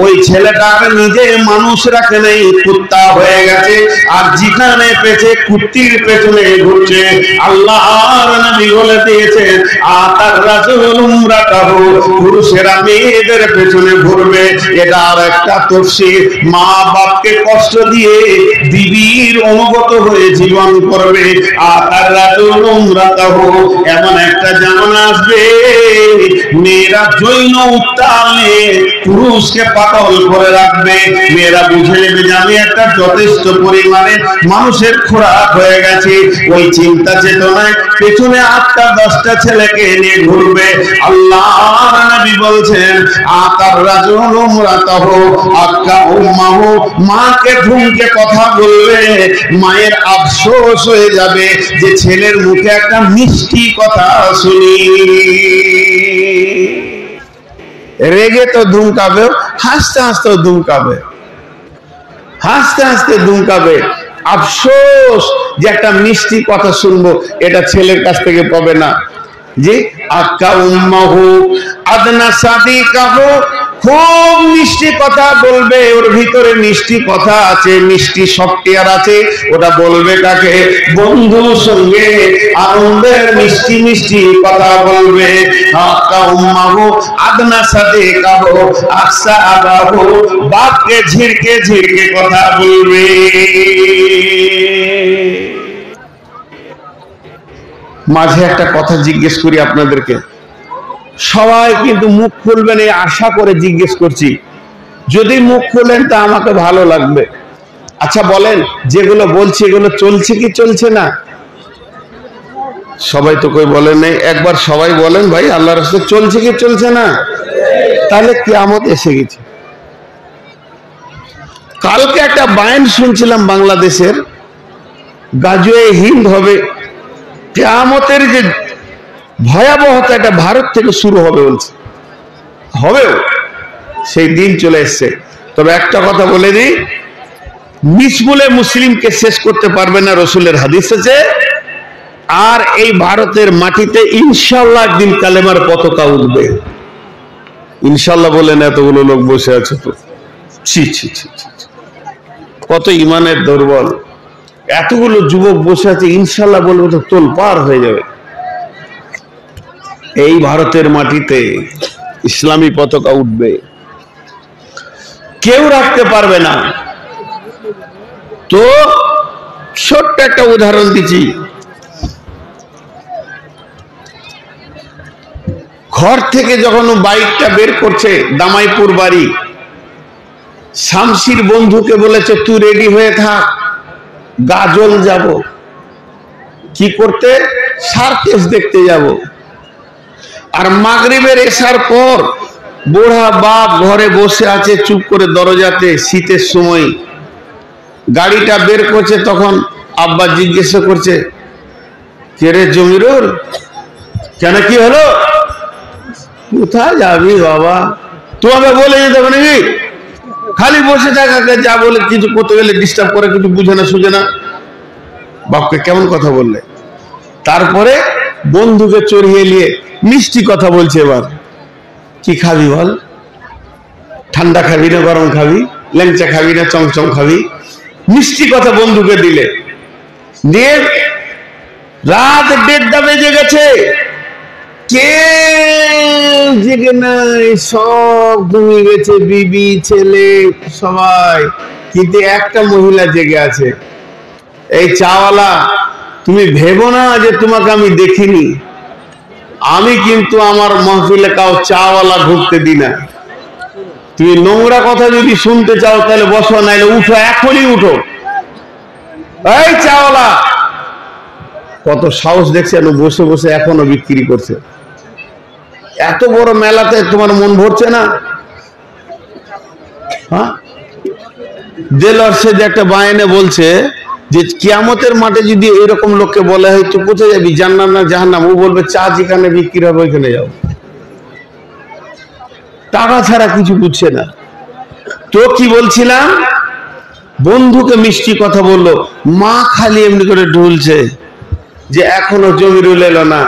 A: ওই ছেলেটার নিজে মানুষ রাখে নেই, কুত্তা হয়ে গেছে, আর যেখানে পেছে কুত্তির পেছনে ঘুরছে। আল্লাহর নবী বলে দিয়েছেন আতার রাজুল উমরাতাহু, পুরুষেরা মেয়েদের পেছনে ঘুরবে। এটা আর একটা তফসির। মা বাপকে কষ্ট দিয়ে দিদির অনুগত হয়ে জীবন করবে। আতার রাজুল উমরাতাহু, এমন একটা জামানা আসবে মেয়েরা জৈন উত্তালে পুরুষকে পাগল করে রাখবে। মেয়েরা বুঝে নেবে যে আমি একটা যথেষ্ট পরিমাণে মানুষের খোরাক হয়ে গেছে। ওই চিন্তা চেতনায় পেছনে 8টা-10টা ছেলেকে নিয়ে ঘুরবে। আল্লাহর নবী বলছেন আতার রাজুল উমরাতাহু আক্কা উম্মাহু, মাকে ধুমকে কথা বলবে, মায়ের আফসোস হয়ে যাবে যে ছেলের মুখে একটা মিষ্টি কথা শুনি। রেগে তো ধুমকাবে, হাসতে হাসতে ধুমকাবে, হাসতে হাসতে ধুমকাবে। আফসোস যে একটা মিষ্টি কথা শুনবো, এটা ছেলের কাছ থেকে পাবে না। যে আক্কা উম্মাহু আদনা সাদিকাহু, খুব মিষ্টি কথা বলবে, ওর ভিতরে মিষ্টি কথা আছে, মিষ্টি সফটওয়্যার আছে। ওটা বলবে কাকে? বন্ধুর সঙ্গে আনন্দের মিষ্টি মিষ্টি কথা বলবে। আক্কা উম্মাহু আদনা সাদিকাহু আকসা আবাহু, বাপকে ঝিরকে ঝিরকে কথা বলবে। মাঝে একটা কথা জিজ্ঞেস করি আপনাদেরকে, সবাই কিন্তু মুখ খুলবেন এই আশা করে জিজ্ঞেস করছি। যদি মুখ খুলেন তা আমাকে ভালো লাগবে। আচ্ছা বলেন, যেগুলো বলছি এগুলো চলছে কি চলছে না? সবাই তো কই বলেন নাই। একবার সবাই বলেন ভাই আল্লাহর রাস্তায় চলছে কি চলছে না? তাহলে কিয়ামত এসে গেছে। কালকে একটা বায়ান শুনছিলাম বাংলাদেশের, গাজওয়ে হিন্দ হবে, কিয়ামতের যে ভয়াবহতা এটা ভারত থেকে শুরু হবে বলছে। হবেও, সেই দিন চলে এসছে। তবে একটা কথা বলে দিই, মিসবুলে মুসলিমকে শেষ করতে পারবে না, রসুলের হাদিস আছে। আর এই ভারতের মাটিতে ইনশাআল্লাহ একদিন কালেমার পতাকা উঠবে। ইনশাআল্লাহ বলেন, এতগুলো লোক বসে আছে তো, ছি ছি ছি, কত ইমানের দুর্বল। এতগুলো যুবক বসে আছে, ইনশাআল্লাহ বলবো তো তোল পার হয়ে যাবে। এই ভারতের মাটিতে ইসলামী পতাকা উঠবে, কেউ রাখতে পারবে না। তো ছোট্ট একটা উদাহরণ দিচ্ছি। ঘর থেকে যখন বাইকটা বের করছে, দামাইপুর বাড়ি, শামসির বন্ধুকে বলেছে তুই রেডি হয়ে থাক, গাজল যাব। কি করতে? সার্কেস দেখতে যাব। আর মাগরিবের এসার পর বুড়া বাপ ঘরে বসে আছে চুপ করে দরজাতে, শীতের সময় গাড়িটা বের করছে। তখন আব্বা জিজ্ঞাসা করছে, কে রে জমিরুল, কেন কি হলো? কোথায় যাবি বাবা? তোমাকে বলে যেতে হবে নাকি? খালি বসে থাকাকে যা বলে কিছু করতে গেলে ডিস্টার্ব করে, কিছু বুঝে না সুঝে না। বাপকে কেমন কথা বললে। তারপরে বন্ধুকে চড়িয়ে নিয়ে মিষ্টি কথা বলছে। এবার কি খাবি বল, ঠান্ডা খাবি না গরম খাবি, ল্যাংচা খাবি না চমচম খাবি, মিষ্টি কথা বন্ধুকে দিলে। দিয়ে রাত 1:30 বেজে গেছে, কে জেগে নাই, সব ঘুমিয়ে গেছে, বিবি ছেলে সবাই, কিন্তু একটা মহিলা জেগে আছে। এই চাওয়ালা, তুমি ভেবো না যে তোমাকে আমি দেখিনি, আমি কিন্তু আমার মাহফিলে কাউ চাওয়ালা ঢুকতে দিই না। তুমি নোংরা কথা যদি শুনতে চাও তাহলে বসো, নাইলে উঠো, এখনই উঠো। এই চাওয়ালা, কত সাহস দেখছেন, বসে বসে এখনো বিক্রি করছে। এত বড় মেলাতে তোমার মন ভরছে না? হ্যাঁ, দেলোয়ার সে যে একটা বায়ানে বলছে যে কিয়ামতের মাঠে যদি এরকম লোককে বলা হয় তুই কোথায় যাবি, জান্নাত না জাহান্নাম, ও বলবে চা যেখানে বিক্রি হবে ওইখানে যাও। টাকা ছাড়া কিছু বুঝছে না। তো কি বলছিলাম, বন্ধুকে মিষ্টি কথা বললো, মা খালি এমনি করে ঢুলছে যে এখনো জমিরুল এলো না।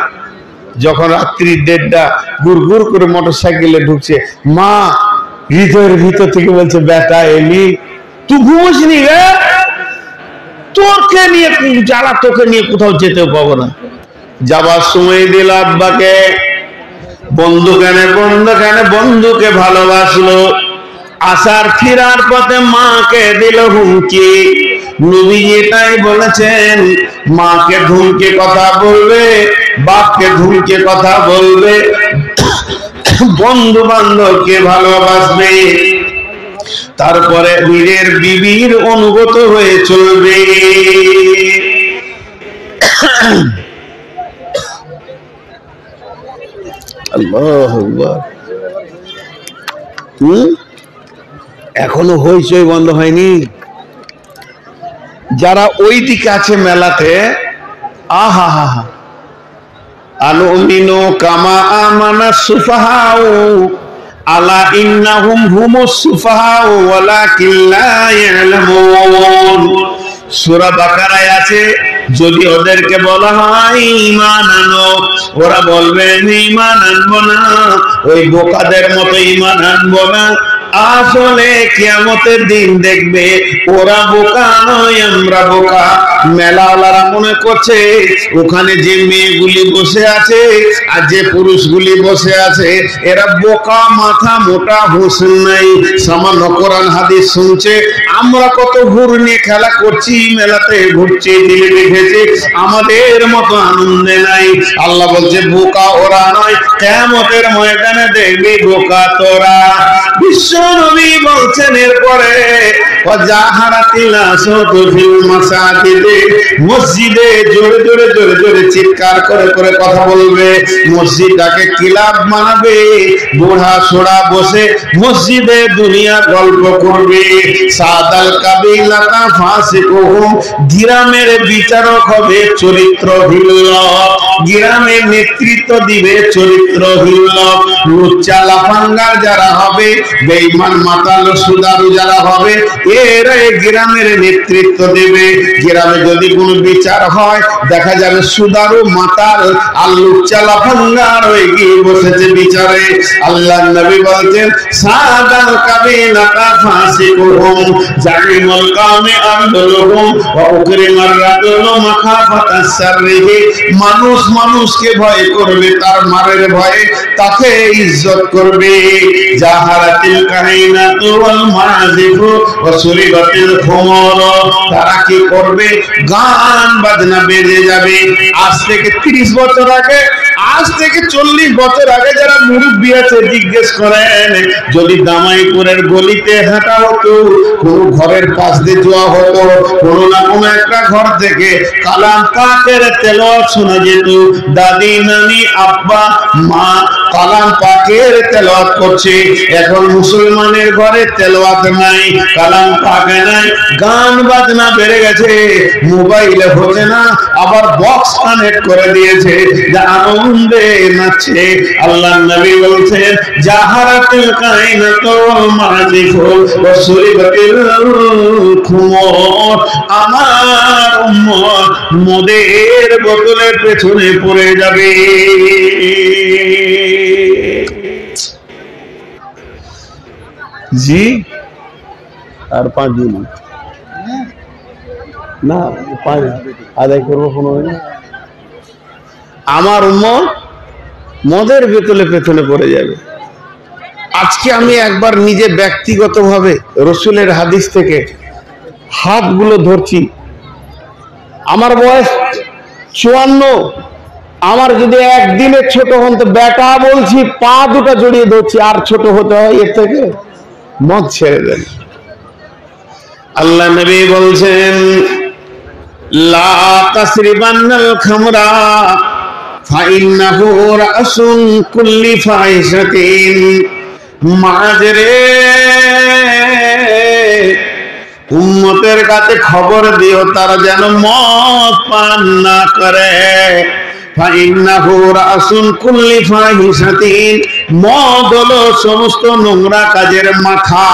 A: যখন রাত্রি 1:30 গুড় গুড় করে মোটরসাইকেলে ঢুকছে, মা হৃদয়ের ভিতর থেকে বলছে বেটা এলি, তুই ঘুমোসনি রে, তোকে নিয়ে জ্বালা, তোকে নিয়ে কোথাও যেতেও পাবো না। যাবার সময় দিল আব্বাকে, বন্ধু কেন বন্ধুকে ভালোবাসলো। আসার ফিরার পথে মাকে দিল হুমকি। নবীজি তাই বলেছেন, মাকে ধুমকে কথা বলবে, বাপকে ধুমকে কথা বলবে, বন্ধু বান্ধবকে ভালোবাসবে, তারপরে নিজের বিবির অনুগত হয়ে চলবে। আল্লাহু আকবার। এখনো হইচই বন্ধ হয়নি। যারা ওই দিকে আছে মেলাতে, আহা হা হা, আনুমিনু কামা আমানা সুফাহাউ আলা ইন্নাহুম হুমুস সুফাহাউ ওয়ালাকিন লা ইয়ালামুন। সূরা বাকারায় আছে, যদি ওদেরকে বলা হয় ঈমান আনো, ওরা বলবে ঈমান আনবো না, ওই বোকাদের মতো ঈমান আনবো না। আসলে কিয়ামতের দিন দেখবে ওরা বোকা নয়, আমরা বোকা। মেলাওয়ালারা মনে করছে ওখানে যে মেয়েগুলি বসে আছে আর যে পুরুষগুলি বসে আছে এরা বোকা, মাথা মোটা, হুঁশ নাই, সামান্য কোরআন হাদিস শুনছে। আমরা কত ঘুর নিয়ে খেলা করছি, মেলাতে ঘুরছি, দিলে দেখেছি, আমাদের মতো আনন্দে নাই। আল্লাহ বলছে বোকা ওরা নয়, কিয়ামতের ময়দানে দেখবি বোকা তোরা। বিশ্ব নবী বলছেন এরপরে, মসজিদে জোরে জোরে জোরে জোরে চিৎকার করে করে কথা বলবে, মসজিদটাকে ক্লাব বানাবে, বুড়া সোড়া বসে মসজিদে দুনিয়ার গল্প করবে। সাদাল কাবিলাতা ফাসিকুহুম, গ্রামের বিচারক হবে চরিত্রহীন লোক, গ্রামের নেতৃত্ব দিবে চরিত্রহীন লোক। লুচ্চা লাফাঙ্গার যারা হবে, বেঈমান মাতাল সুদারু যারা হবে, এরা গ্রামের নেতৃত্ব দেবে। গ্রামে যদি কোনো বিচার হয় দেখা যাবে সুদারু মাতাল আর লুচ্চা লাফাঙ্গার হয়ে গিয়ে বসেছে বিচারে। আল্লাহ নবী বলছেন সাদাল কাবিলাতা ফাসিকুহুম জালিমুল কাওমি আবদুলহুম ওয়া উকরিমার রাজুলু মাখাফাতাস সাররিহি। মানুষ মানুষকে ভয় করবে, তার মারের ভয়ে তাকে ইজ্জত করবে। জাহারাতিল কাহিনাতু ওয়াল মাযিফু ওয়া সুরিবাতিল খুমুর, তারা কি করবে, গান বাজনা বেজে যাবে। আজ থেকে 30 বছর আগে, আজ থেকে 40 বছর আগে যারা মুরব্বী আছে জিজ্ঞেস করেন, যদি দামাইপুরের গলিতে হাঁটা হতো, কোন ঘরের পাশ দিয়ে যাওয়া হতো, কোন না কোন একটা ঘর থেকে কালাম পাকের তেলাওয়াত শোনা যেত। দাদি নানি আব্বা মা কালাম পাকের তেলাওয়াত করছে। এখন মুসলমানের ঘরে তেলাওয়াত নাই, কালাম পাক নাই, গান বাজনা বেড়ে গেছে, মোবাইলে হচ্ছে না, আবার বক্স কানেক্ট করে দিয়েছে। আনন্দে নাচে। আল্লাহ নবী বলছেন জাহারাতুল কায়নাতু মাজিফুল ওয়া সুরিবাতিল খুমর, আমার উম্মত মদের বোতলের পেছনে পড়ে যাবে। জি আর 5 মিনিট না, আদায় করবো কোনো। আমার উম্মত মদের বোতলে পেছনে পড়ে যাবে। আজকে আমি একবার নিজে ব্যক্তিগতভাবে রসুলের হাদিস থেকে হাতগুলো ধরছি। আমার বয়স 54, আমার যদি একদিনের ছোট হন তো বেটা বলছি পা দুটো জড়িয়ে ধরছি, আর ছোট হতে হয় এর থেকে? মদ ছেড়ে দেন। আল্লাহ নবী বলছেন লা তাসরিবান্নাল খামরা ফাইন্নাহু রাসুন কুল্লি ফাহিশাতিন। মাঝরে উম্মতের কাছে খবর দিও তারা যেন মদ পান না করে। ফাইন্নাহু রাসুন কুল্লি ফাহিশাতিন, মদ হলো সমস্ত নোংরা কাজের মাথা।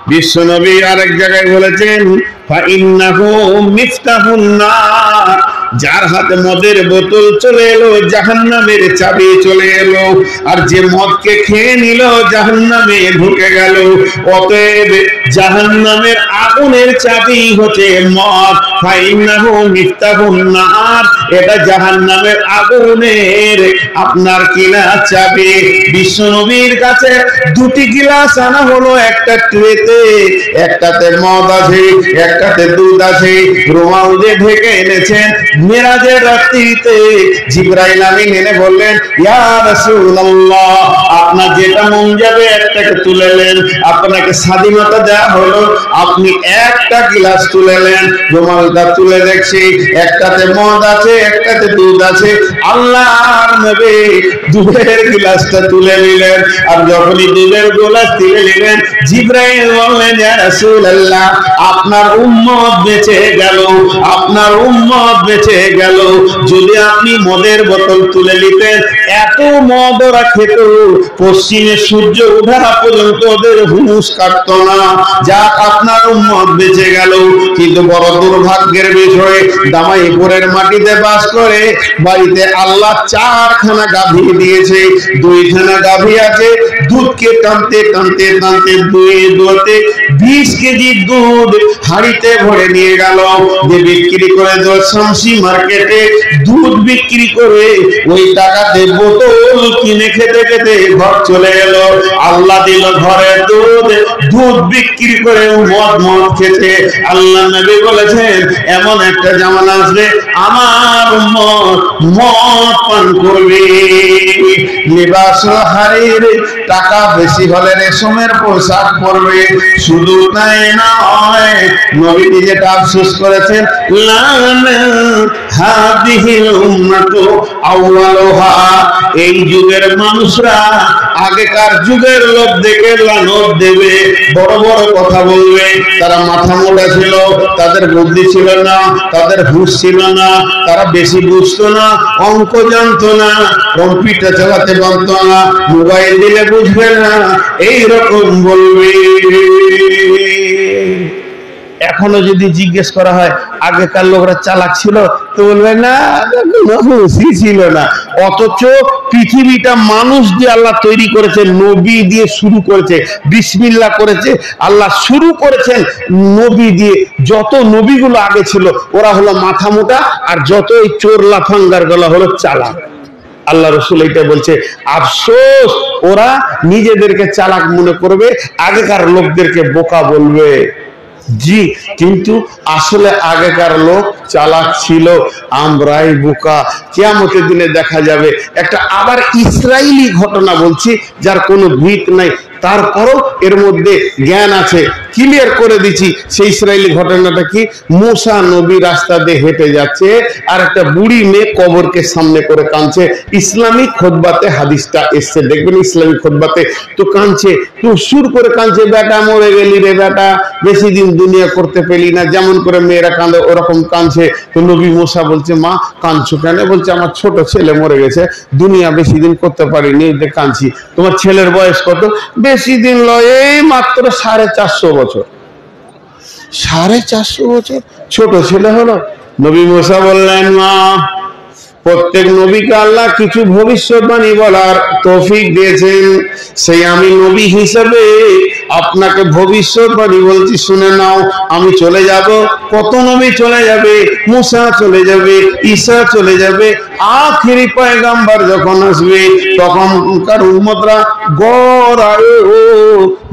A: বিশ্বনবী আরেক জায়গায় বলেছেন ফাইন্নাহু মিফতাহুন নার, যার হাতে মদের বোতল চলে এলো জাহান্নামের চাবি চলে এলো, আর যে মদকে খেয়ে নিল জাহান্নামে ঢুকে গেল। অতএব জাহান্নামের আগুনের চাবি হচ্ছে মদ। ফাইন্নাহু মিফতাহুন নার, এটা জাহান্নামের আগুনের আপনার কিনা চাবি। বিশ্বনবীর কাছে দুটি গিলাস আনা হলো, একটা ট্রেতে, একটাতে মদ আছে, একটাতে দুধ আছে, রুমাল দিয়ে ঢেকে এনেছেন। মিরাজের রাত্রিতে জিবরাইল আমিন এনে বললেন ইয়া রাসূলুল্লাহ, আপনার যেটা মন যাবে একটাকে তুলে নেন। আপনাকে স্বাধীনতা দেওয়া হলো, আপনি একটা গিলাস তুলে নেন। রুমালটা তুলে দেখছি একটাতে মদ আছে, একটাতে দুধ আছে। আল্লাহর নবী দুধের গিলাসটা তুলে নিলেন, আর যখনই দুধের গিলাস তুলে নিলেন জিবরাইল বললেন ইয়া রাসূলুল্লাহ, আপনার উম্মত বেঁচে গেল, আপনার উম্মত বেঁচে গেল। যদি আপনি মদের বোতল তুলে নিতেন, এত মদ ওরা খেত পশ্চিমে সূর্য ওঠা পর্যন্ত ওদের হুঁশ কাটত না। যাক আপনার উম্মত বেঁচে গেল। কিন্তু বড় দুর্ভাগ্যের বিষয়, দামাইপুরের মাটিতে বাস করে বাড়িতে আল্লাহ 4খানা গাভী দিয়েছে, 2খানা গাভী আছে। দুধকে টানতে টানতে টানতে দুধে 20 কেজি দুধ হাড়িতে ভরে নিয়ে গেল, যে বিক্রি করে শামসি মার্কেটে দুধ বিক্রি করে ওই টাকাতে বোতল কিনে খেতে খেতে ঘর চলে গেল। আল্লাহ দিল ঘরে দুধ, দুধ বিক্রি করে মদ খেতে। আল্লাহ নবী বলেছেন এমন একটা জামানা আসবে আমার উম্মত মদ পান করবে। লিবাস হারির, টাকা বেশি হলে রেশমের পোশাক পরবে। শুধু তাই নয়, নবী যেটা আফসোস করেছেন হাদিহিল উম্মাতু আউয়ালুহা, এই যুগের মানুষরা আগেকার যুগের লোক দেখে লানত দেবে, বড় বড় কথা বলবে। তারা মাথা মোটা ছিল, তাদের বুদ্ধি ছিল না, তাদের হুঁশ ছিল না, তারা বেশি বুঝতো না, অঙ্ক জানতো না, কম্পিউটার চালাতে পারতো না, মোবাইল দিলে বুঝবে না, এইরকম বলবে। এখনো যদি জিজ্ঞেস করা হয় আগেকার লোকরা চালাক ছিল, তো বলবে না, ছিল না। অথচ পৃথিবীটা মানুষ দিয়ে আল্লাহ তৈরি করেছে, নবী দিয়ে শুরু করেছে, বিসমিল্লাহ করেছে আল্লাহ, শুরু করেছেন নবী দিয়ে। যত নবীগুলো আগে ছিল ওরা হলো মাথা মোটা, আর যত এই চোর লাফাঙ্গার গুলো হলো চালাক। আল্লাহ রসুল এটা বলছে, আফসোস ওরা নিজেদেরকে চালাক মনে করবে, আগেকার লোকদেরকে বোকা বলবে। জি, কিন্তু আসলে আগেকার লোক চালাক ছিল, আমরাই বোকা। কিয়ামতের দিনে দেখা যাবে একটা। আবার ইসরায়েলি ঘটনা বলছি, যার কোনো ভিত নাই। তারপরও এর মধ্যে জ্ঞান আছে, ক্লিয়ার করে দিচ্ছি। সেই ইসরায়েলি ঘটনাটা কি, মুসা নবী রাস্তা দিয়ে হেঁটে যাচ্ছে আর একটা বুড়ি মেয়ে কবরকে সামনে করে কাঁদছে। ইসলামিক খুতবাতে হাদিসটা এসছে, দেখবেন ইসলামিক খুতবাতে তো কাঁদছে, তো সুর করে কাঁদছে, বেটা মরে গেলি রে বেটা, বেশি দিন দুনিয়া করতে পেলি না, যেমন করে মেয়েরা কাঁদে ওরকম কাঁদছে। তো নবী মুসা বলছে, মা কাঁদছো কেন? বলছে, আমার ছোট ছেলে মরে গেছে, দুনিয়া বেশি দিন করতে পারিনি, কাঁদছি। তোমার ছেলের বয়স কত? বেশি দিন লয়, এই মাত্র 450 বছর। 450 বছর ছোট ছেলে হলো। নবী মুসা বললেন, মা, প্রত্যেক নবীকে আল্লাহ কিছু ভবিষ্যৎবাণী বলার তৌফিক দিয়েছেন, সেই আমি নবী হিসেবে আপনাকে ভবিষ্যৎবাণী বলছি, শুনে নাও। আমি চলে যাব, কত নবী চলে যাবে, মুসা চলে যাবে, ঈসা চলে যাবে, আখিরি পয়গম্বর যখন আসবে তখনকার উম্মতরা গড় আয়ু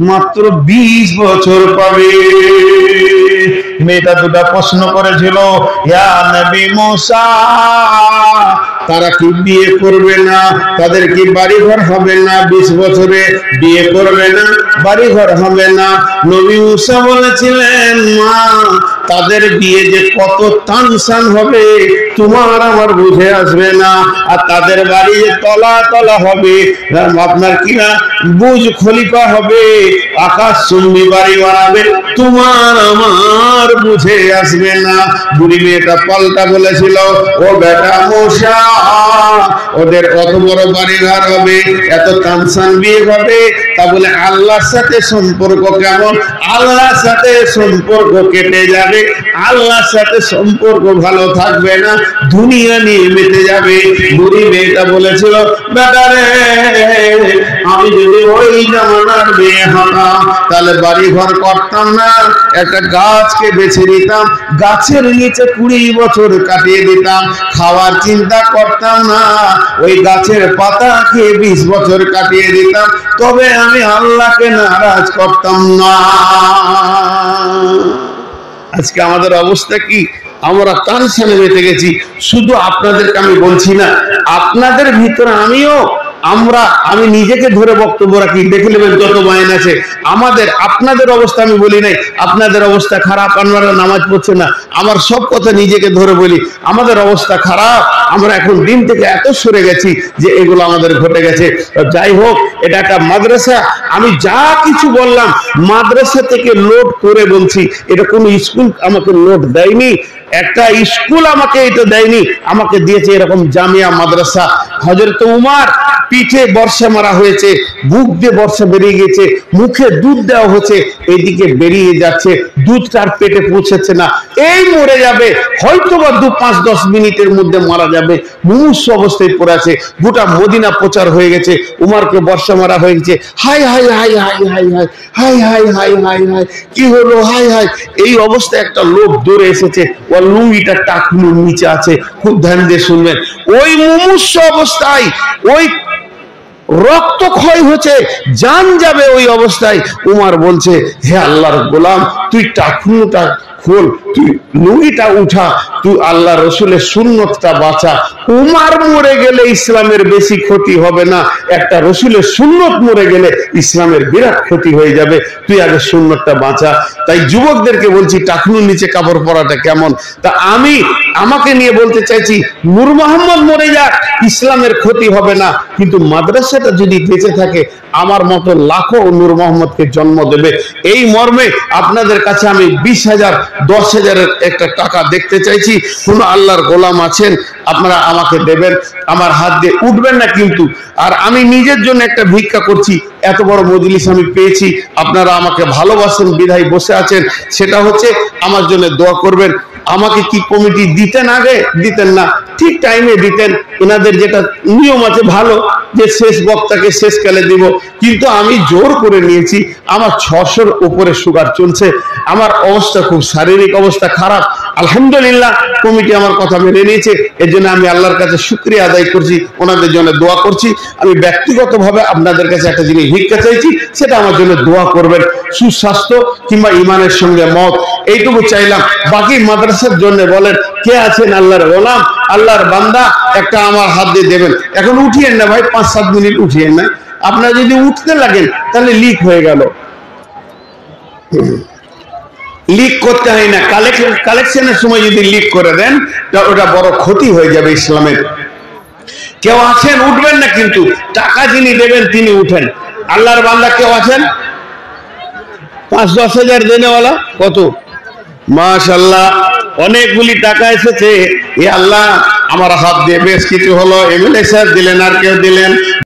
A: মাত্র 20 বছর পাবে। মেয়েটা দুটা প্রশ্ন করেছিল, ইয়া নবী মুসা, তারা কি বিয়ে করবে না? তাদের কি বাড়ি ঘর হবে না? 20 বছরে বিয়ে করবে না, বাড়ি ঘর হবে না? নবী মুসা বলেছিলেন, মা, তাদের বিয়ে যে কত টানসান হবে তোমার আমার বুঝে আসবে না, আর তাদের বাড়ি যে তলা তলা হবে, আপনার কিনা বুর্জ খলিফা হবে, আকাশ চুম্বি বাড়ি বানাবে, তোমার আমার বুঝে আসবে না। বুড়ি মেয়েটা পাল্টা বলেছিল, ও বেটা মুসা, ওদের অত বড় বাড়ি ঘর হবে, এত টানসান বিয়ে হবে, তা বলে আল্লাহর সাথে সম্পর্ক কেমন? আল্লাহর সাথে সম্পর্ক কেটে যাবে, আল্লাহর সাথে সম্পর্ক ভালো থাকবে না, দুনিয়া নিয়ে মেতে যাবে। বুড়ি মেয়েটা বলেছিল, বেটা রে, আমি যদি ওই জামানার মেয়ে হতাম তাহলে বাড়ি ঘর করতাম না, একটা গাছকে বেছে নিতাম, গাছের নিচে 20 বছর কাটিয়ে দিতাম, খাওয়ার চিন্তা করতাম না, ওই গাছের পাতা খেয়ে 20 বছর কাটিয়ে দিতাম, তবে আমি আল্লাহকে নারাজ করতাম না। আজকে আমাদের অবস্থা কি? আমরা টানসানে মেতে গেছি। শুধু আপনাদেরকে আমি বলছি না, আপনাদের ভিতরে আমি নিজেকে ধরে বক্তব্য রাখি, দেখে নেবেন যত বয়ান আছে আমাদের। আপনাদের অবস্থা আমি বলি নাই, আপনাদের অবস্থা খারাপ, আপনারা নামাজ পড়ছে না, আমার সব কথা নিজেকে ধরে বলি, আমাদের অবস্থা খারাপ। আমরা এখন দিন থেকে এত সরে গেছি যে এগুলো আমাদের ঘটে গেছে। যাই হোক, এটা একটা মাদ্রাসা, আমি যা কিছু বললাম মাদ্রাসা থেকে লোড করে বলছি, এটা কোনো স্কুল আমাকে লোড দেয়নি, একটা স্কুল আমাকে এটা দেয়নি, আমাকে দিয়েছে এরকম জামিয়া মাদ্রাসা। হযরত উমর পিঠে বর্ষা মারা হয়েছে, বুক দিয়ে বর্ষা বেরিয়ে গেছে, মুখে দুধ দেওয়া হচ্ছে, এদিকে বেরিয়ে যাচ্ছে, দুধ তার পেটে পৌঁছেছে না, এই মরে যাবে, হয়তোবা 2-5-10 মিনিটের মধ্যে মারা যাবে, মুমূর্ষ অবস্থায় পড়ে আছে। গোটা মদিনা প্রচার হয়ে গেছে, উমরকে বর্ষা মারা হয়ে গেছে, high high high high high high high high high high high, কি হলো, হাই হাই। এই অবস্থায় একটা লোক দৌড়ে এসেছে, ওর লুঙ্গিটা টাকনুর নিচে আছে, খুব ধ্যান দিয়ে শুনবেন। ওই মুমূর্ষ অবস্থায়, ওই রক্ত ক্ষয় হচ্ছে, জান যাবে, ওই অবস্থায় উমর বলছে, হে আল্লাহর গোলাম, তুই টাকনুটা খোল, তুই লুঙ্গিটা উঠা, তুই আল্লাহ রসুলের সুন্নতটা বাঁচা। উমর মরে গেলে ইসলামের বেশি ক্ষতি হবে না, একটা রসুলের সুন্নত মরে গেলে ইসলামের বিরাট ক্ষতি হয়ে যাবে, তুই আগে সুন্নতটা বাঁচা। তাই যুবকদেরকে বলছি, টাকনুর নিচে কাপড় পরাটা কেমন? তা আমাকে নিয়ে বলতে চাইছি, নূর মোহাম্মদ মরে যাক, ইসলামের ক্ষতি হবে না, কিন্তু মাদ্রাসাটা যদি বেঁচে থাকে আমার মতো লাখো নূর মোহাম্মদকে জন্ম দেবে। এই মর্মে আপনাদের কাছে আমি 20,000 10,000 একটা টাকা দেখতে চাইছি। কোন আল্লাহর গোলাম আছেন, আপনারা আমাকে দেবেন, আমার হাত দিয়ে উঠবেন না কিন্তু। আর আমি নিজের জন্য একটা ভিক্ষা করছি, এত বড় মজলিস আমি পেয়েছি, আপনারা আমাকে ভালোবাসেন বিধায় বসে আছেন, সেটা হচ্ছে আমার জন্য দোয়া করবেন। আমাকে কি কমিটি দিতেন? আগে দিতেন না, ঠিক টাইমে দিতেন, এনাদের যেটা নিয়ম আছে ভালো, যে শেষ বক্তাকে শেষকালে দিব, কিন্তু আমি জোর করে নিয়েছি। আমার 600-র উপরে সুগার চলছে, আমার অবস্থা খুব, শারীরিক অবস্থা খারাপ। আলহামদুলিল্লাহ কমিটি আমার কথা মেনে নিয়েছে, এর জন্য আমি আল্লাহর কাছে শুকরিয়া আদায় করছি, ওনাদের জন্য দোয়া করছি। আমি ব্যক্তিগতভাবে আপনাদের কাছে একটা জিনিস ভিক্ষা চাইছি, সেটা আমার জন্য দোয়া করবেন, সুস্বাস্থ্য কিংবা ইমানের সঙ্গে মত, এইটুকু চাইলাম। বাকি মাদ্রাসার জন্য বলেন, কে আছেন আল্লাহর গোলাম, আল্লাহর বান্দা একটা আমার হাত দিয়ে দেবেন। এখন উঠিয়েন না ভাই, 5-7 মিনিট উঠিয়েন না। আপনার যদি উঠতে লাগেন তাহলে লিক হয়ে গেল। লিক করতে হয় না, কালেকশনের সময় যদি লিক করে দেন ওটা বড় ক্ষতি হয়ে যাবে ইসলামের। কেউ আছেন উঠবেন না, কিন্তু টাকা যিনি দেবেন তিনি উঠেন। আল্লাহর বান্দা কেউ আছেন 5-10 হাজার দেনেওয়ালা? কত মাশাআল্লাহ, অনেকগুলি টাকা এসেছে। এ আল্লাহ, আমার হাত দিয়ে বেশ কিছু হলো, এমএলএ স্যার দিলেন, আর কেউ দিলেন।